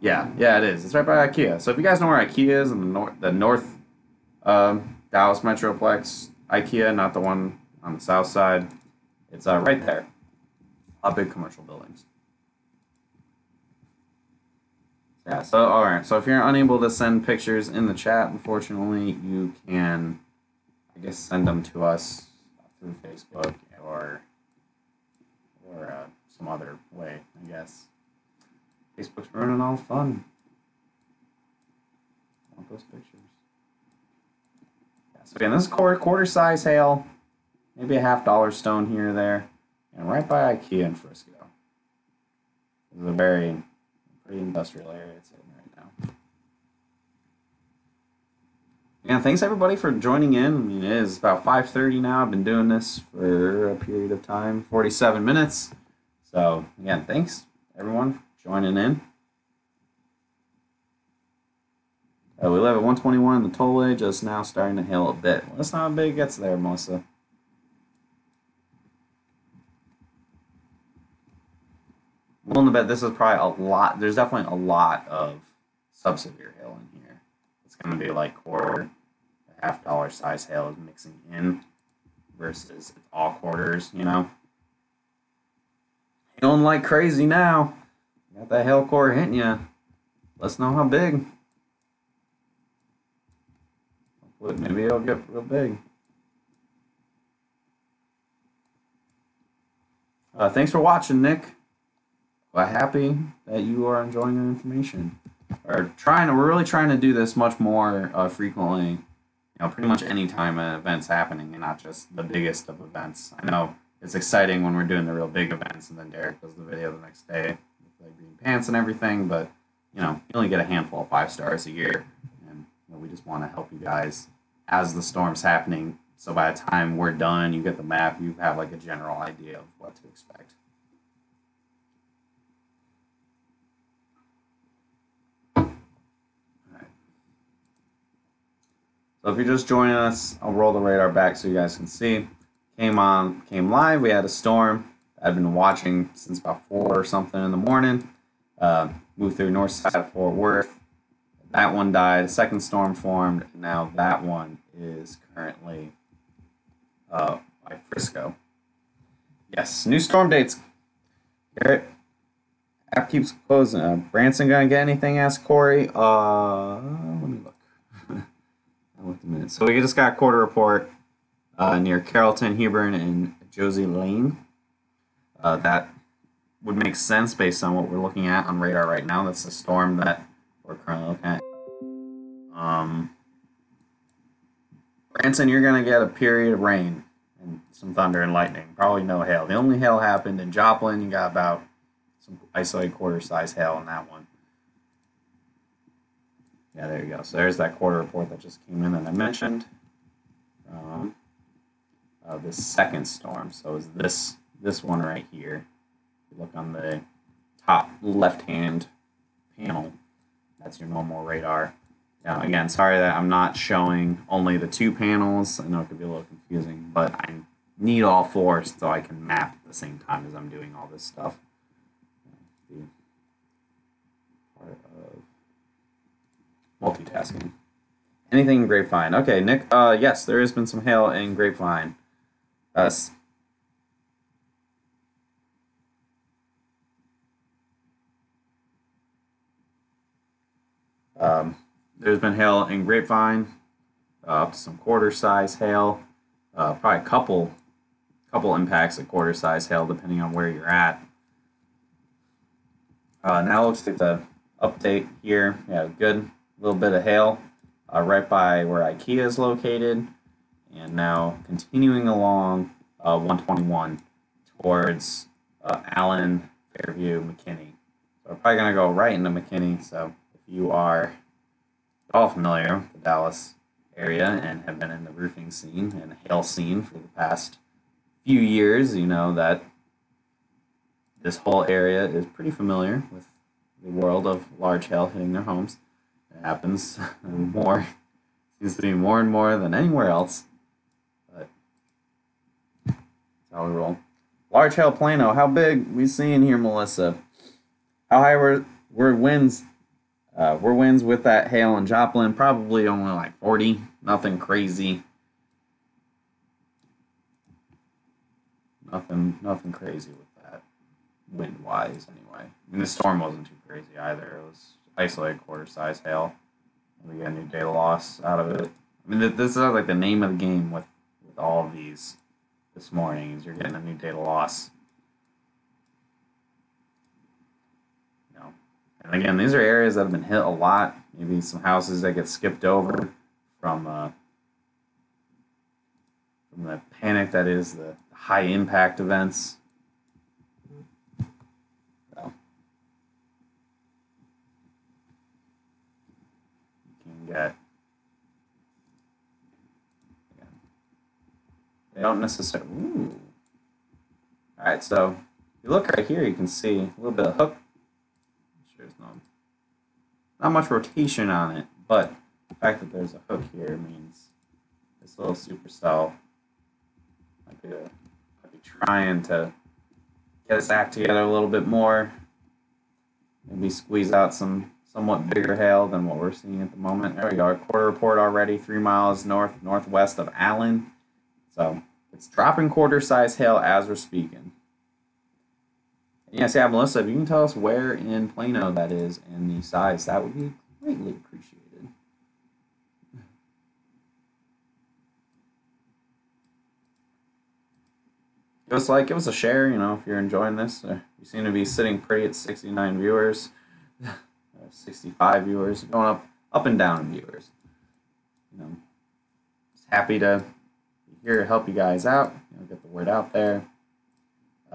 Yeah, it is. It's right by IKEA. So if you guys know where IKEA is in the north Dallas Metroplex, IKEA, not the one on the south side, it's right there. A lot of big commercial buildings. Yeah, so all right. So if you're unable to send pictures in the chat, unfortunately, you can, I guess, send them to us through Facebook or some other way, I guess. Facebook's ruining all the fun. I want those pictures. Yeah, so again, this is quarter size hail, maybe a $50 stone here or there, and right by IKEA in Frisco. This is a pretty industrial area it's in right now. Again, thanks everybody for joining in. It is about 5:30 now. I've been doing this for a period of time, 47 minutes. So again, thanks everyone for joining in. We live at 121 in the tollway, just now starting to hail a bit. Well, that's not how big it gets there, Melissa. I'm willing to bet this is probably a lot. There's definitely a lot of sub-severe hail in here. It's going to be like quarter, $half size hail is mixing in versus it's all quarters, you know. Hailing like crazy now. Got that hail core hitting you. Let us know how big. Maybe it'll get real big. Thanks for watching, Nick. Well, happy that you are enjoying our information. We're really trying to do this much more frequently. You know, pretty much any time an event's happening, and not just the biggest of events. I know it's exciting when we're doing the real big events, and then Derek does the video the next day with like green pants and everything. But you know, you only get a handful of 5-stars a year, and you know, we just want to help you guys as the storm's happening. So by the time we're done, you get the map, you have like a general idea of what to expect. So if you're just joining us, I'll roll the radar back so you guys can see. Came live. We had a storm. I've been watching since about 4 or something in the morning. Moved through north side of Fort Worth. That one died. A second storm formed. And now that one is currently by Frisco. Yes, new storm dates. Garrett, app keeps closing. Branson gonna get anything? Asked Corey. Let me look. So we just got a quarter report near Carrollton, Hebron, and Josie Lane. That would make sense based on what we're looking at on radar right now. That's the storm that we're currently looking at. Branson, you're going to get a period of rain and some thunder and lightning. Probably no hail. The only hail happened in Joplin. You got about some isolated quarter-size hail in that one. Yeah, there you go. So there's that quarter report that just came in that I mentioned. This second storm. So is this one right here. If you look on the top left-hand panel, that's your normal radar. Now, again, sorry that I'm not showing only the 2 panels. I know it could be a little confusing, but I need all 4 so I can map at the same time as I'm doing all this stuff. Part of multitasking. Anything in Grapevine? Okay, Nick. Yes, there has been some hail in Grapevine. There's been hail in Grapevine, up to some quarter-size hail. Probably a couple impacts of quarter-size hail, depending on where you're at. Now looks like the update here. Yeah, good little bit of hail right by where IKEA is located, and now continuing along 121 towards Allen, Fairview, McKinney. So we're probably going to go right into McKinney. So if you are all familiar with the Dallas area and have been in the roofing scene and hail scene for the past few years, you know that this whole area is pretty familiar with the world of large hail hitting their homes. It happens seems to be more and more than anywhere else. But that's how we roll. Large hail Plano, how big we seeing here, Melissa? How high were winds? We're winds with that hail in Joplin, probably only like 40, nothing crazy. Nothing crazy with that, wind-wise anyway. I mean, the storm wasn't too crazy either. It was isolated quarter-size hail. We got a new data loss out of it. I mean, this is like the name of the game with all of these this morning, is you're getting a new data loss. And again, these are areas that have been hit a lot. Maybe some houses that get skipped over from the panic that is the high impact events. So you can get. They don't necessarily. Ooh. All right, so if you look right here, you can see a little bit of hook. There's not much rotation on it, but the fact that there's a hook here means this little supercell might be trying to get its act together a little bit more. Maybe squeeze out some somewhat bigger hail than what we're seeing at the moment. There we go. Quarter report already, 3 miles northwest of Allen. So it's dropping quarter-size hail as we're speaking. And yes, yeah, Melissa, if you can tell us where in Plano that is and the size, that would be greatly appreciated. Give us a share, if you're enjoying this. We seem to be sitting pretty at 69 viewers, 65 viewers, going up and down in viewers. Just happy to be here to help you guys out, get the word out there.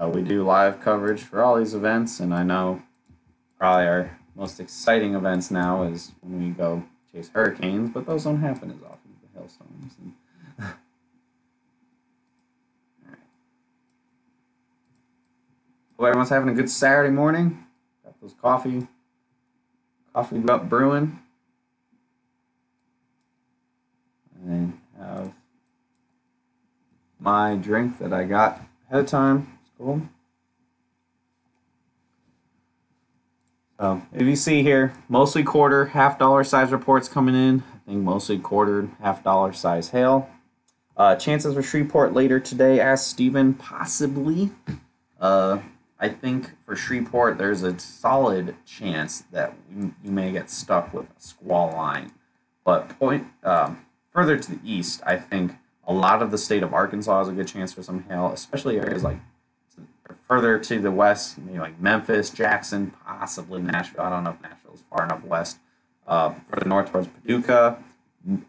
We do live coverage for all these events, and I know probably our most exciting events now is when we go chase hurricanes, but those don't happen as often as the hailstorms. Hope everyone's having a good Saturday morning. Got those coffee up brewing. And have my drink that I got ahead of time. It's cool. So if you see here, mostly quarter, $half size reports coming in. I think mostly quarter, $half size hail. Chances for Shreveport later today, asked Steven, possibly. I think for Shreveport, there's a solid chance that you may get stuck with a squall line. But further to the east, I think a lot of the state of Arkansas has a good chance for some hail, especially areas like further to the west, maybe like Memphis, Jackson, possibly Nashville. I don't know if Nashville is far enough west. Further north towards Paducah.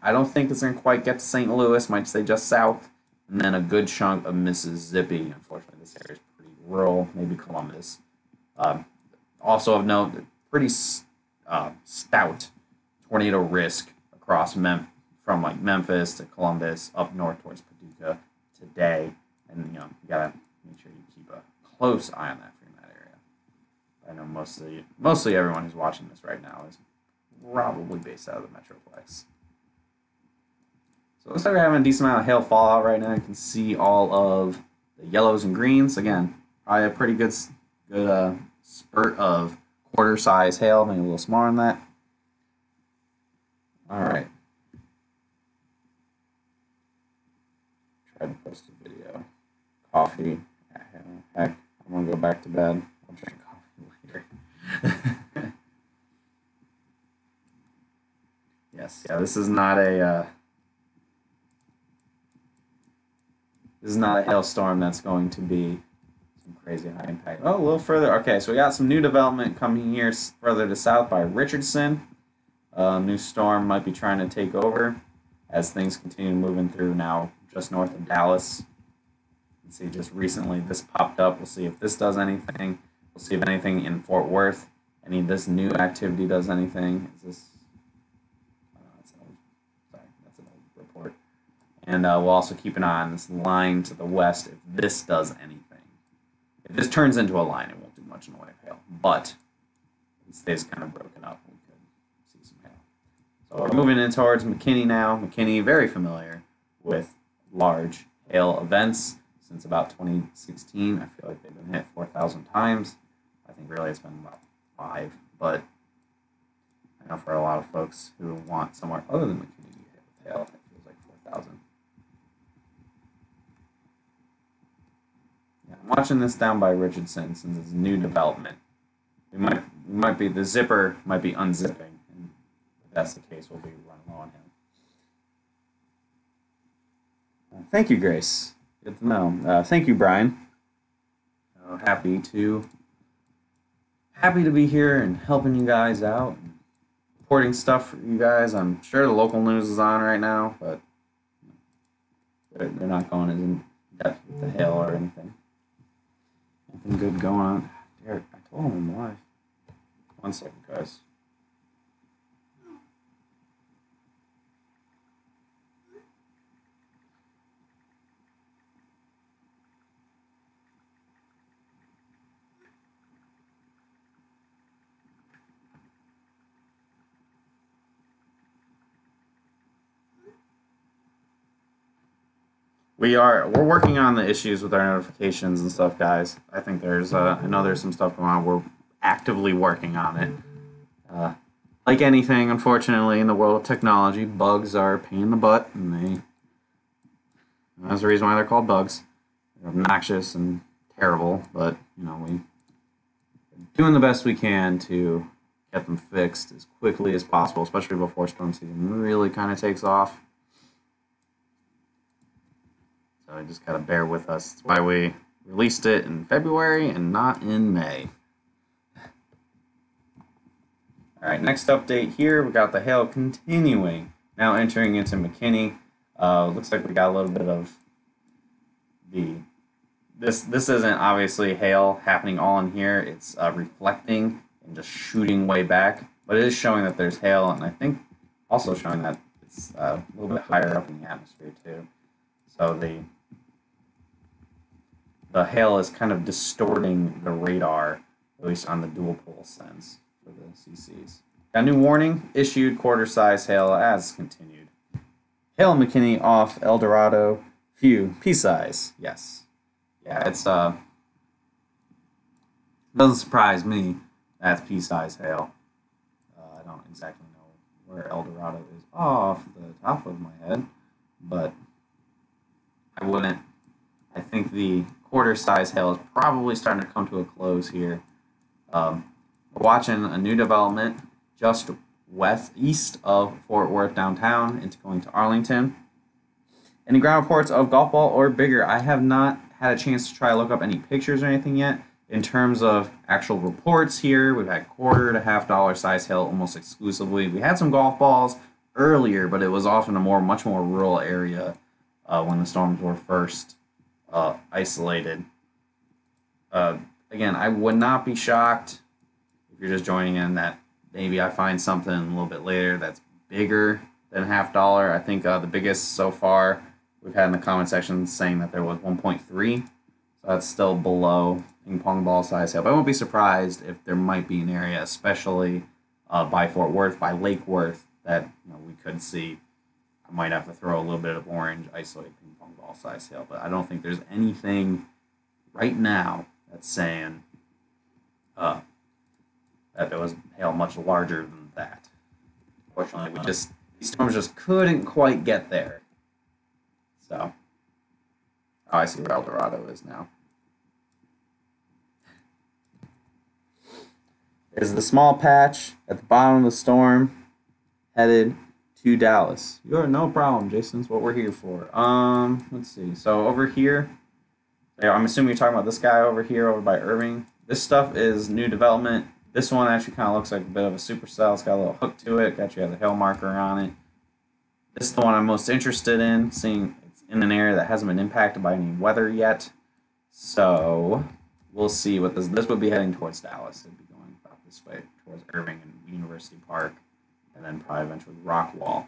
I don't think it's going to quite get to St. Louis, might say just south. And then a good chunk of Mississippi. Unfortunately, this area is rural, maybe Columbus. Also of note, pretty stout tornado risk across from like Memphis to Columbus up north towards Paducah today, and you gotta make sure you keep a close eye on that in that area. I know mostly everyone who's watching this right now is probably based out of the Metroplex. So it looks like we're having a decent amount of hail fallout right now. You can see all of the yellows and greens again. Probably a pretty good spurt of quarter-size hail, maybe a little smaller than that. All right. Tried to post a video. Coffee. Heck, I'm going to go back to bed. I'll drink coffee later. Yes, yeah, this is not a hailstorm that's going to be some crazy high impact. Oh, a little further. Okay, so we got some new development coming here further to south by Richardson. New storm might be trying to take over as things continue moving through now just north of Dallas. You can see just recently this popped up. We'll see if this does anything. We'll see if anything in Fort Worth, any of this new activity does anything. Is this? That's an old report. And we'll also keep an eye on this line to the west if this does anything. If this turns into a line, it won't do much in the way of hail. But if it stays kind of broken up, we could see some hail. So we're moving in towards McKinney now. McKinney, very familiar with large hail events since about 2016. I feel like they've been hit 4,000 times. I think really it's been about 5. But I know for a lot of folks who want somewhere other than McKinney to get hit with hail, it feels like 4,000. I'm watching this down by Richardson since it's new development. We might be the zipper might be unzipping, and if that's the case, we'll be running low on him. Thank you, Grace. Good to know. Thank you, Brian. Happy to be here and helping you guys out, and reporting stuff for you guys. I'm sure the local news is on right now, but they're not going as in depth with the hail or anything. Nothing good going on. Derek, I told him I'm live. 1 second, guys. We're working on the issues with our notifications and stuff, guys. I think I know there's some stuff going on. We're actively working on it. like anything, unfortunately, in the world of technology, bugs are a pain in the butt, and that's the reason why they're called bugs. They're obnoxious and terrible, but we're doing the best we can to get them fixed as quickly as possible, especially before storm season really kind of takes off. So you just gotta bear with us. That's why we released it in February and not in May. All right, next update here, we got the hail continuing. Now entering into McKinney. Looks like we got a little bit of this isn't obviously hail happening all in here. It's reflecting and just shooting way back. But it is showing that there's hail, and I think also showing that it's a little bit higher up in the atmosphere too. So the hail is kind of distorting the radar, at least on the dual pole sense for the CCs. Got a new warning issued, quarter size hail as continued. Hail McKinney off El Dorado, few, pea-size, yes. Yeah, it's doesn't surprise me that's pea-size hail. I don't exactly know where El Dorado is off the top of my head, but I think the quarter size hail is probably starting to come to a close here. We're watching a new development just east of Fort Worth downtown into going to Arlington. Any ground reports of golf ball or bigger? I have not had a chance to try to look up any pictures or anything yet. In terms of actual reports here, we've had quarter to $half size hail almost exclusively. We had some golf balls earlier, but it was often a much more rural area when the storms were first isolated. Again, I would not be shocked if you're just joining in that maybe I find something a little bit later that's bigger than $half. I think the biggest so far we've had in the comment section saying that there was 1.3. So that's still below ping pong ball size hail. But I won't be surprised if there might be an area, especially by Fort Worth, by Lake Worth, that we could see. I might have to throw a little bit of orange isolated ping pong ball size hail, but I don't think there's anything right now that's saying that there was hail much larger than that. Unfortunately, these storms just couldn't quite get there. So, I see where El Dorado is now. There's the small patch at the bottom of the storm, headed to Dallas. You're no problem, Jason. That's what we're here for. Let's see. So over here, I'm assuming you're talking about this guy over here, over by Irving. This stuff is new development. This one actually kind of looks like a bit of a supercell. It's got a little hook to it. Got you a hail marker on it. This is the one I'm most interested in, seeing it's in an area that hasn't been impacted by any weather yet. So we'll see what this would be heading towards Dallas. It'd be going about this way towards Irving and University Park, and then probably eventually Rockwall.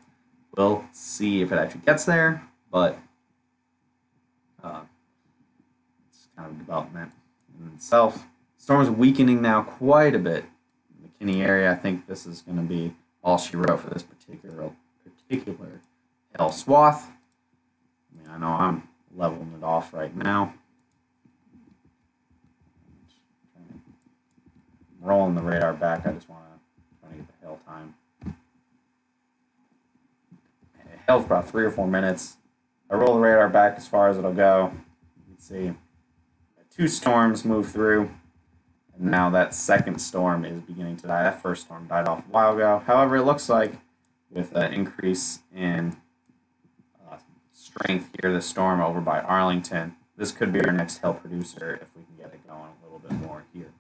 We'll see if it actually gets there, but it's kind of development in itself. Storm's weakening now quite a bit in the McKinney area. I think this is going to be all she wrote for this particular hail swath. I mean, I know I'm leveling it off right now. I'm rolling the radar back. I just want to get the hail time. It hailed for about 3 or 4 minutes. I roll the radar back as far as it'll go. You can see 2 storms move through. And now that second storm is beginning to die. That first storm died off a while ago. However, it looks like with an increase in strength here, the storm over by Arlington, this could be our next hail producer if we can get it going a little bit more here.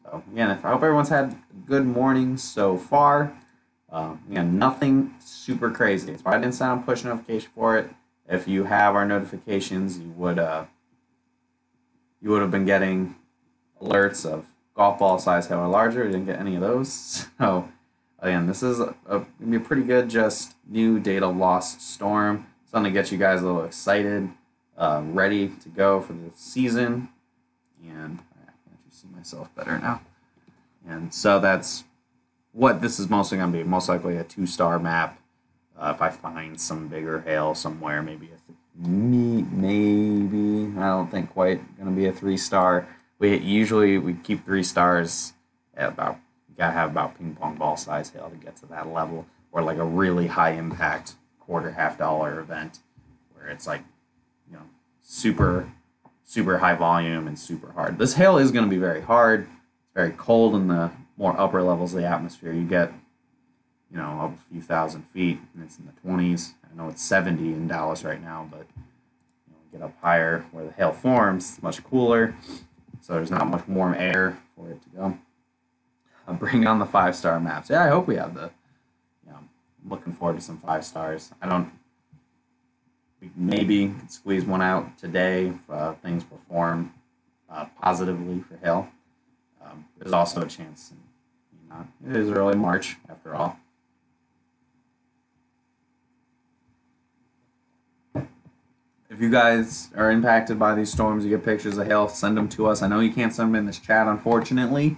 So again, I hope everyone's had a good morning so far. Again, nothing super crazy. That's why I didn't send a push notification for it. If you have our notifications, you would have been getting alerts of golf ball size hail or larger. We didn't get any of those. So again, this is gonna be a pretty good just new data loss storm. Something to get you guys a little excited, ready to go for the season. And I can actually see myself better now. And so that's what this is mostly going to be. Most likely a 2-star map. If I find some bigger hail somewhere, maybe I don't think quite going to be a 3-star. We keep 3 stars at about You gotta have about ping pong ball size hail to get to that level, or like a really high impact quarter $half event where it's like, you know, super high volume and super hard. This hail is going to be very hard. It's very cold in the more upper levels of the atmosphere. You get, you know, up a few thousand feet, and it's in the 20s. I know it's 70 in Dallas right now, but you know, get up higher where the hail forms, it's much cooler, so there's not much warm air for it to go. Bring on the 5-star maps. Yeah, I hope we have the. You know, I'm looking forward to some 5 stars. We maybe could squeeze one out today if things perform positively for hail. There's also a chance. It is early March after all. If you guys are impacted by these storms, you get pictures of hail, send them to us. I know you can't send them in this chat, unfortunately,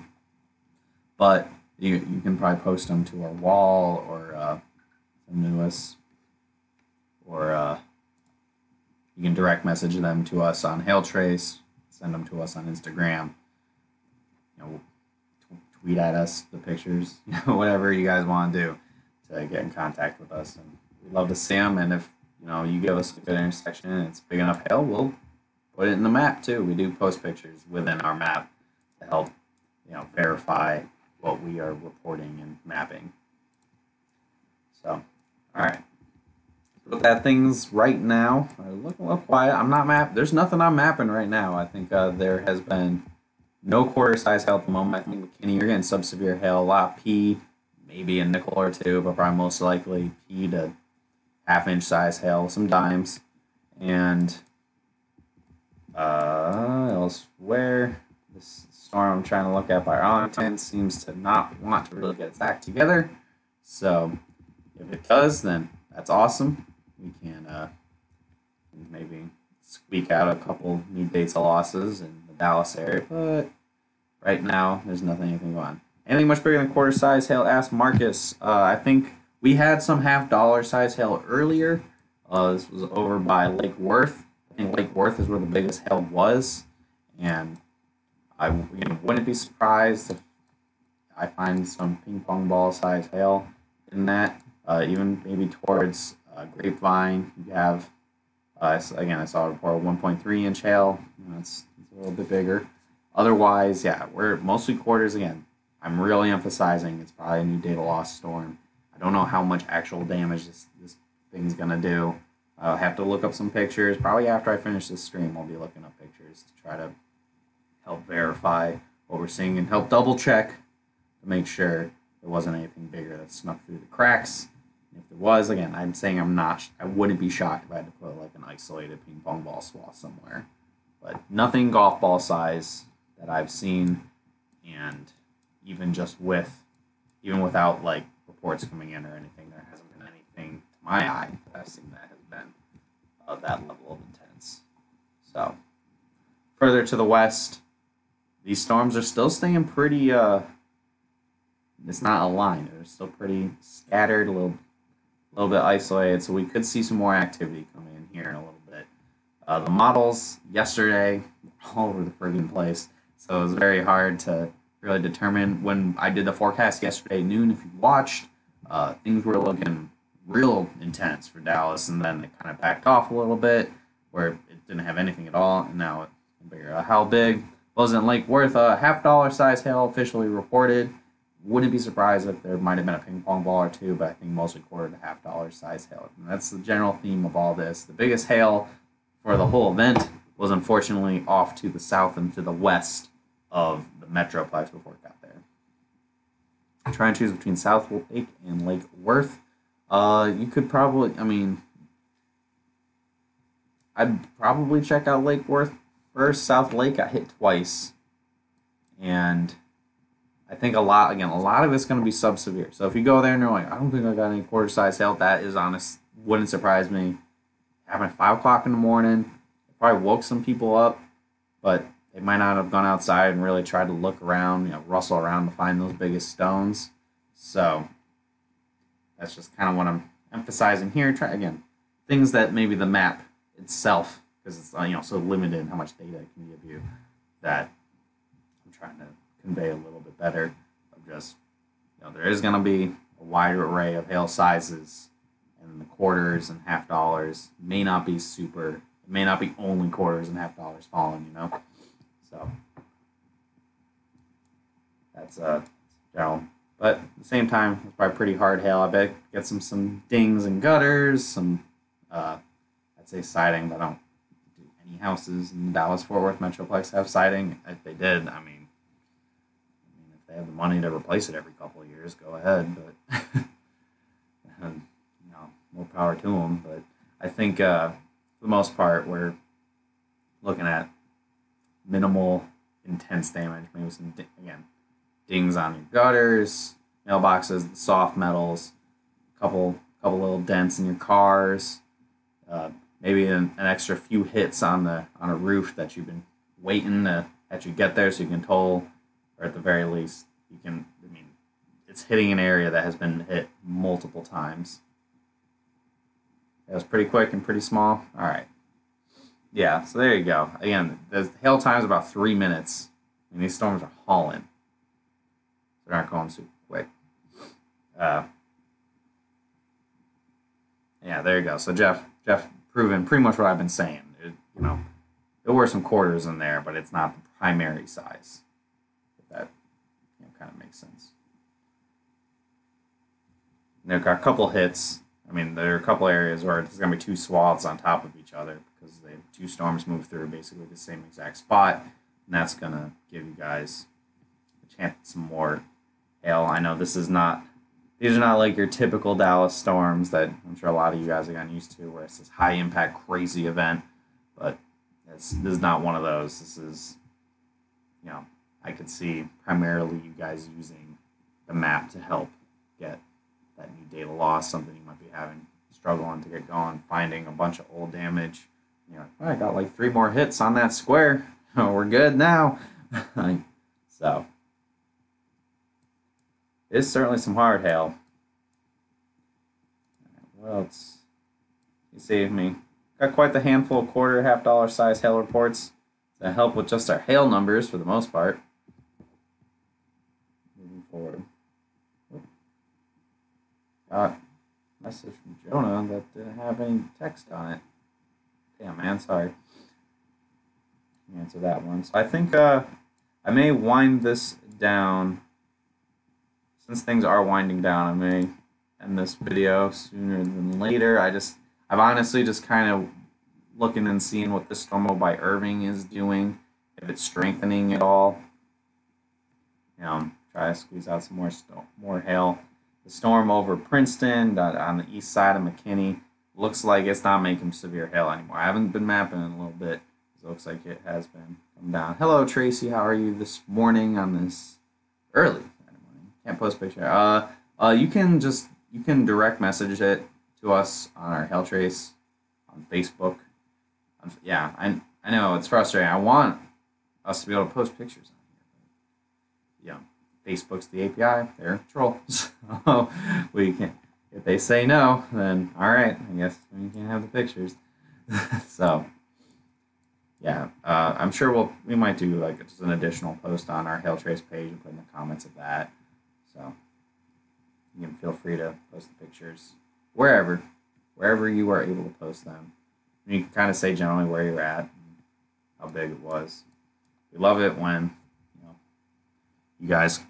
but you can probably post them to our wall or send them to us, or you can direct message them to us on Hailtrace, send them to us on Instagram. You know, tweet at us the pictures, you know, whatever you guys want to do to get in contact with us. And we'd love to see them. And if you know you give us a good intersection and it's big enough hail, we'll put it in the map too. We do post pictures within our map to help, you know, verify what we are reporting and mapping. So, all right. Look at things right now. Look a little quiet. I'm not map. There's nothing I'm mapping right now. I think there has been no quarter size hail at the moment. I think McKinney, you're getting sub-severe hail. A lot of P, maybe a nickel or two, but probably most likely P to half-inch size hail, some dimes, and elsewhere. This storm I'm trying to look at by Arlington seems to not want to really get its act together. So if it does, then that's awesome. We can maybe squeak out a couple new dates of losses in the Dallas area, but right now there's anything going on. Anything much bigger than quarter size hail? Ask Marcus. I think we had some $half size hail earlier. This was over by Lake Worth. I think Lake Worth is where the biggest hail was, and I wouldn't be surprised if I find some ping pong ball size hail in that. Even maybe towards Grapevine, you have, again, I saw a report of 1.3 inch hail. You know, it's a little bit bigger. Otherwise, yeah, we're mostly quarters again. I'm really emphasizing it's probably a new data loss storm. I don't know how much actual damage this thing's going to do. I'll have to look up some pictures. Probably after I finish this stream, I'll be looking up pictures to try to help verify what we're seeing and help double check to make sure there wasn't anything bigger that snuck through the cracks. If there was, again, I'm saying I wouldn't be shocked if I had to put like an isolated ping pong ball swath somewhere. But nothing golf ball size that I've seen, and even without like reports coming in or anything, there hasn't been anything to my eye that I've seen that has been of that level of intense. So, further to the west, these storms are still staying pretty, it's not a line, they're still pretty scattered, a little bit isolated, so we could see some more activity coming in here in a little bit. The models yesterday were all over the friggin' place, so it was very hard to really determine. When I did the forecast yesterday at noon, if you watched, things were looking real intense for Dallas, and then it kind of backed off a little bit where it didn't have anything at all, and now it's bigger. How big? Wasn't Lake Worth $half size hail officially reported. Wouldn't be surprised if there might have been a ping pong ball or two, but I think mostly quarter to $half size hail. And that's the general theme of all this. The biggest hail for the whole event was unfortunately off to the south and to the west of the Metroplex before it got there. Try and choose between South Lake and Lake Worth. You could probably, I'd probably check out Lake Worth first. South Lake got hit twice, and I think a lot of it's going to be sub-severe. So if you go there and you're like, I don't think I got any quarter-size hail, that is honest, wouldn't surprise me. Happened at 5 o'clock in the morning. It probably woke some people up, but they might not have gone outside and really tried to look around, rustle around to find those biggest stones. So that's just kind of what I'm emphasizing here. Again, things that maybe the map itself, because it's so limited in how much data it can give you, that I'm trying to convey a little bit better of just there is going to be a wide array of hail sizes, and the quarters and half dollars may not be super. It may not be only quarters and half dollars falling, So that's general. But at the same time, it's probably pretty hard hail. I bet get some dings and gutters, some I'd say siding, but I don't do any houses in the Dallas-Fort Worth Metroplex have siding. If they did, I mean, if they have the money to replace it every couple of years, go ahead. But and, more power to them. But I think for the most part, we're looking at minimal, intense damage. Maybe some dings on your gutters, mailboxes, the soft metals, couple little dents in your cars, maybe an extra few hits on a roof that you've been waiting to actually get there so you can toll, or at the very least you can. I mean, it's hitting an area that has been hit multiple times. It was pretty quick and pretty small. All right. Yeah, so there you go. Again, the hail time is about 3 minutes, and these storms are hauling. They're not going super quick. Yeah, there you go. So Jeff proven pretty much what I've been saying. There were some quarters in there, but it's not the primary size. If that kind of makes sense. And they've got a couple hits. I mean, there are a couple areas where there's going to be two swaths on top of each other because they have two storms move through basically the same exact spot, and that's going to give you guys a chance at some more hail. I know these are not like your typical Dallas storms that I'm sure a lot of you guys have gotten used to, where it's this high impact, crazy event, but this is not one of those. This is, I could see primarily you guys using the map to help get that new data loss, something you might be struggling to get going, finding a bunch of old damage. I got like 3 more hits on that square. We're good now. So, it's certainly some hard hail. What else? You see me. Got quite the handful of quarter, half dollar size hail reports that help with just our hail numbers for the most part. Moving forward. Got a message from Jonah that didn't have any text on it. Damn, man, sorry. Answer that one. So I think I may wind this down. Since things are winding down, I may end this video sooner than later. I've honestly just kind of looking and seeing what this storm by Irving is doing, if it's strengthening at all. Try to squeeze out some more hail. The storm over Princeton on the east side of McKinney looks like it's not making severe hail anymore. I haven't been mapping in a little bit. It looks like it has been come down. Hello, Tracy. How are you this morning on this early morning? Can't post a picture. You can direct message it to us on our Hail Trace on Facebook. Yeah, I know it's frustrating. I want us to be able to post pictures on here. Facebook's the API. They're trolls. So we can. If they say no, then all right. I guess we can't have the pictures. So yeah, I'm sure we might do like just an additional post on our Hail Trace page and put in the comments of that. So you can feel free to post the pictures wherever you are able to post them. And you can kind of say generally where you're at and how big it was. We love it when you guys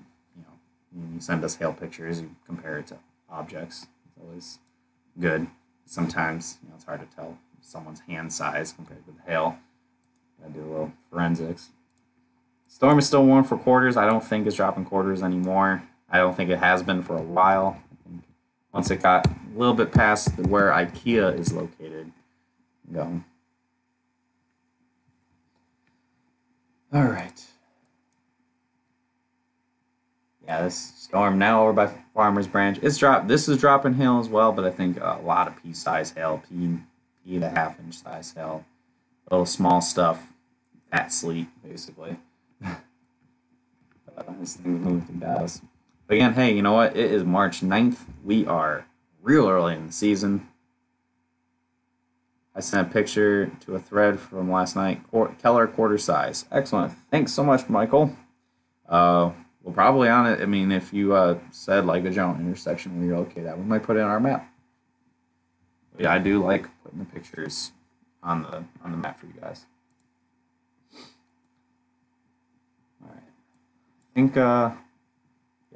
when you send us hail pictures, you compare it to objects. It's always good. Sometimes it's hard to tell someone's hand size compared to the hail. Gotta do a little forensics. Storm is still warm for quarters. I don't think it's dropping quarters anymore. I don't think it has been for a while. I think once it got a little bit past where IKEA is located, going. All right. Yeah, this storm now over by Farmers Branch. This is dropping hail as well, but I think a lot of pea-size hail, pea to half-inch size hail, little small stuff, fat sleet, basically. This thing's moving through Dallas. But again, hey, you know what? It is March 9th. We are real early in the season. I sent a picture to a thread from last night. Keller quarter size. Excellent. Thanks so much, Michael. we'll probably on it. I mean, if you said like a general intersection where you're located at, we might put it on our map. But yeah, I do like putting the pictures on the map for you guys. All right.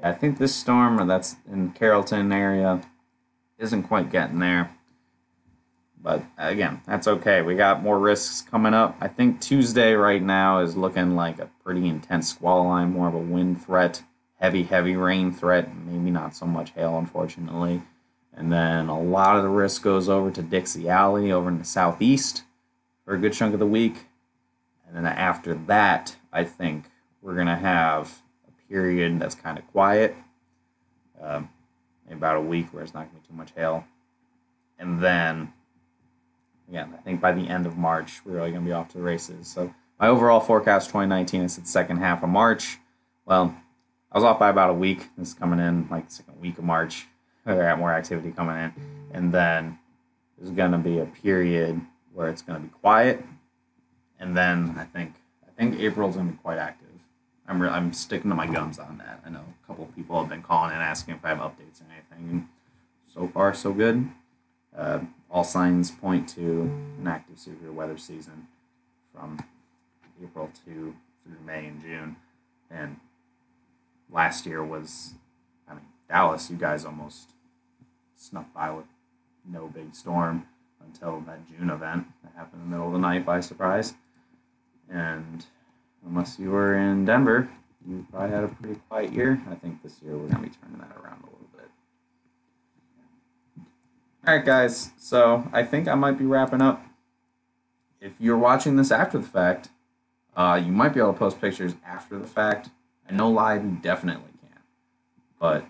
I think this storm that's in Carrollton area isn't quite getting there. But again, that's okay. We got more risks coming up. I think Tuesday right now is looking like a pretty intense squall line, more of a wind threat, heavy rain threat, maybe not so much hail, unfortunately. And then a lot of the risk goes over to Dixie Alley over in the southeast for a good chunk of the week. And then after that, I think we're going to have a period that's kind of quiet, maybe about a week where it's not going to be too much hail. And then again, I think by the end of March, we're really going to be off to the races. So my overall forecast 2019 is the second half of March. Well, I was off by about a week. This is coming in like the second week of March. We got more activity coming in. And then there's going to be a period where it's going to be quiet. And then I think April's going to be quite active. I'm sticking to my guns on that. I know a couple of people have been calling and asking if I have updates or anything. And so far, so good. All signs point to an active severe weather season from April through May and June. And last year was, Dallas, you guys almost snuck by with no big storm until that June event that happened in the middle of the night by surprise. And unless you were in Denver, you probably had a pretty quiet year. I think this year we're going to be turning that around a little bit. All right, guys, so I think I might be wrapping up. If you're watching this after the fact, you might be able to post pictures after the fact. I know live you definitely can, but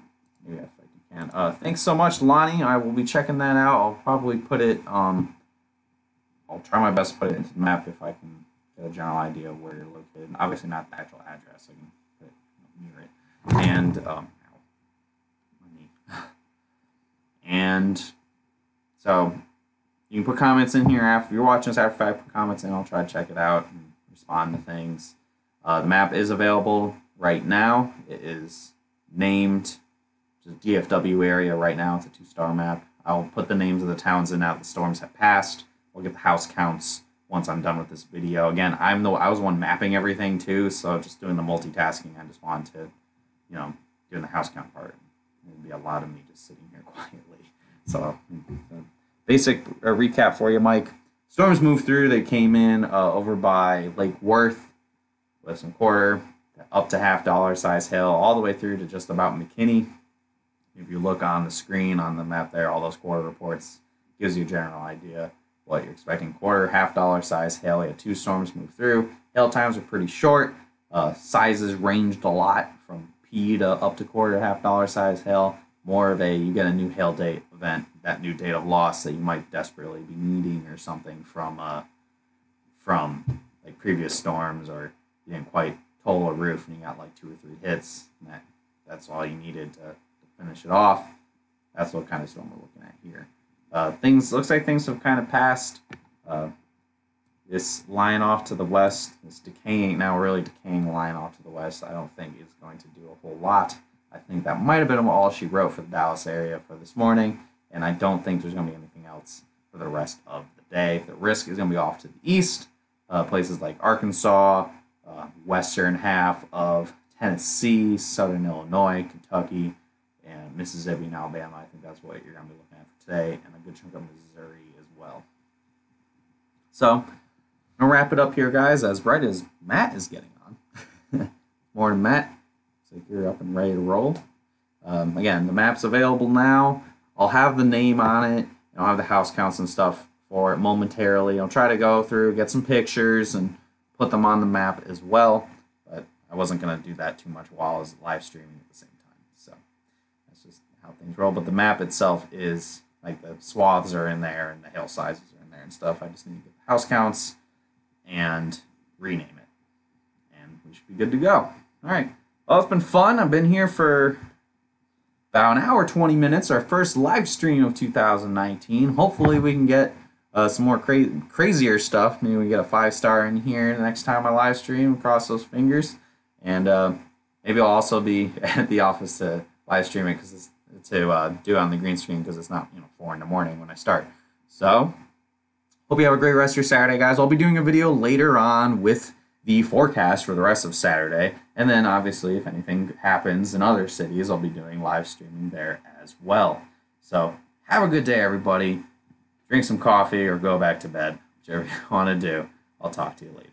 maybe if you can. Thanks so much, Lonnie. I will be checking that out. I'll probably put it, I'll try my best to put it into the map if I can get a general idea of where you're located. Obviously not the actual address. I can put it near it. And, so you can put comments in here after you're watching this after fact. Put comments in. I'll try to check it out and respond to things. The map is available right now. It is named just DFW area right now. It's a 2-star map. I'll put the names of the towns in now that the storms have passed. We'll get the house counts once I'm done with this video. Again, I was the one mapping everything too, so just doing the multitasking. I just wanted to, doing the house count part. It'd be a lot of me just sitting here quietly. So, basic recap for you, Mike. Storms moved through. They came in over by Lake Worth with some quarter up to $half size hail all the way through to just about McKinney. If you look on the screen on the map there, all those quarter reports gives you a general idea what you're expecting. Quarter, $half size hail. We had 2 storms move through. Hail times are pretty short. Sizes ranged a lot from P to up to quarter, $half size hail. More of you get a new hail date event, that new date of loss that you might desperately be needing or something from like previous storms, or you didn't quite total a roof and you got like 2 or 3 hits. And that's all you needed to finish it off. That's what kind of storm we're looking at here. Looks like things have kind of passed. This line off to the west, this decaying line off to the west, I don't think is going to do a whole lot. I think that might have been all she wrote for the Dallas area for this morning, and I don't think there's going to be anything else for the rest of the day. The risk is going to be off to the east, places like Arkansas, western half of Tennessee, southern Illinois, Kentucky, and Mississippi and Alabama. I think that's what you're going to be looking at for today, and a good chunk of Missouri as well. So, I'm going to wrap it up here, guys, as right as Matt is getting on. Morning, Matt. So you're up and ready to roll. Again, the map's available now. I'll have the name on it. I'll have the house counts and stuff for it momentarily. I'll try to go through, get some pictures, and put them on the map as well. But I wasn't going to do that too much while I was live streaming at the same time. So that's just how things roll. But the map itself is, like, the swaths are in there and the hail sizes are in there and stuff. I just need to get the house counts and rename it. And we should be good to go. All right. Well, it's been fun. I've been here for about an hour, 20 minutes, our first live stream of 2019. Hopefully we can get some more crazier stuff. Maybe we get a 5-star in here the next time I live stream. Cross those fingers. And Maybe I'll also be at the office to live stream it because do it on the green screen because it's not 4 in the morning when I start. So hope you have a great rest of your Saturday, guys. I'll be doing a video later on with the forecast for the rest of Saturday. And then, obviously, if anything happens in other cities, I'll be doing live streaming there as well. So have a good day, everybody. Drink some coffee or go back to bed, whichever you want to do. I'll talk to you later.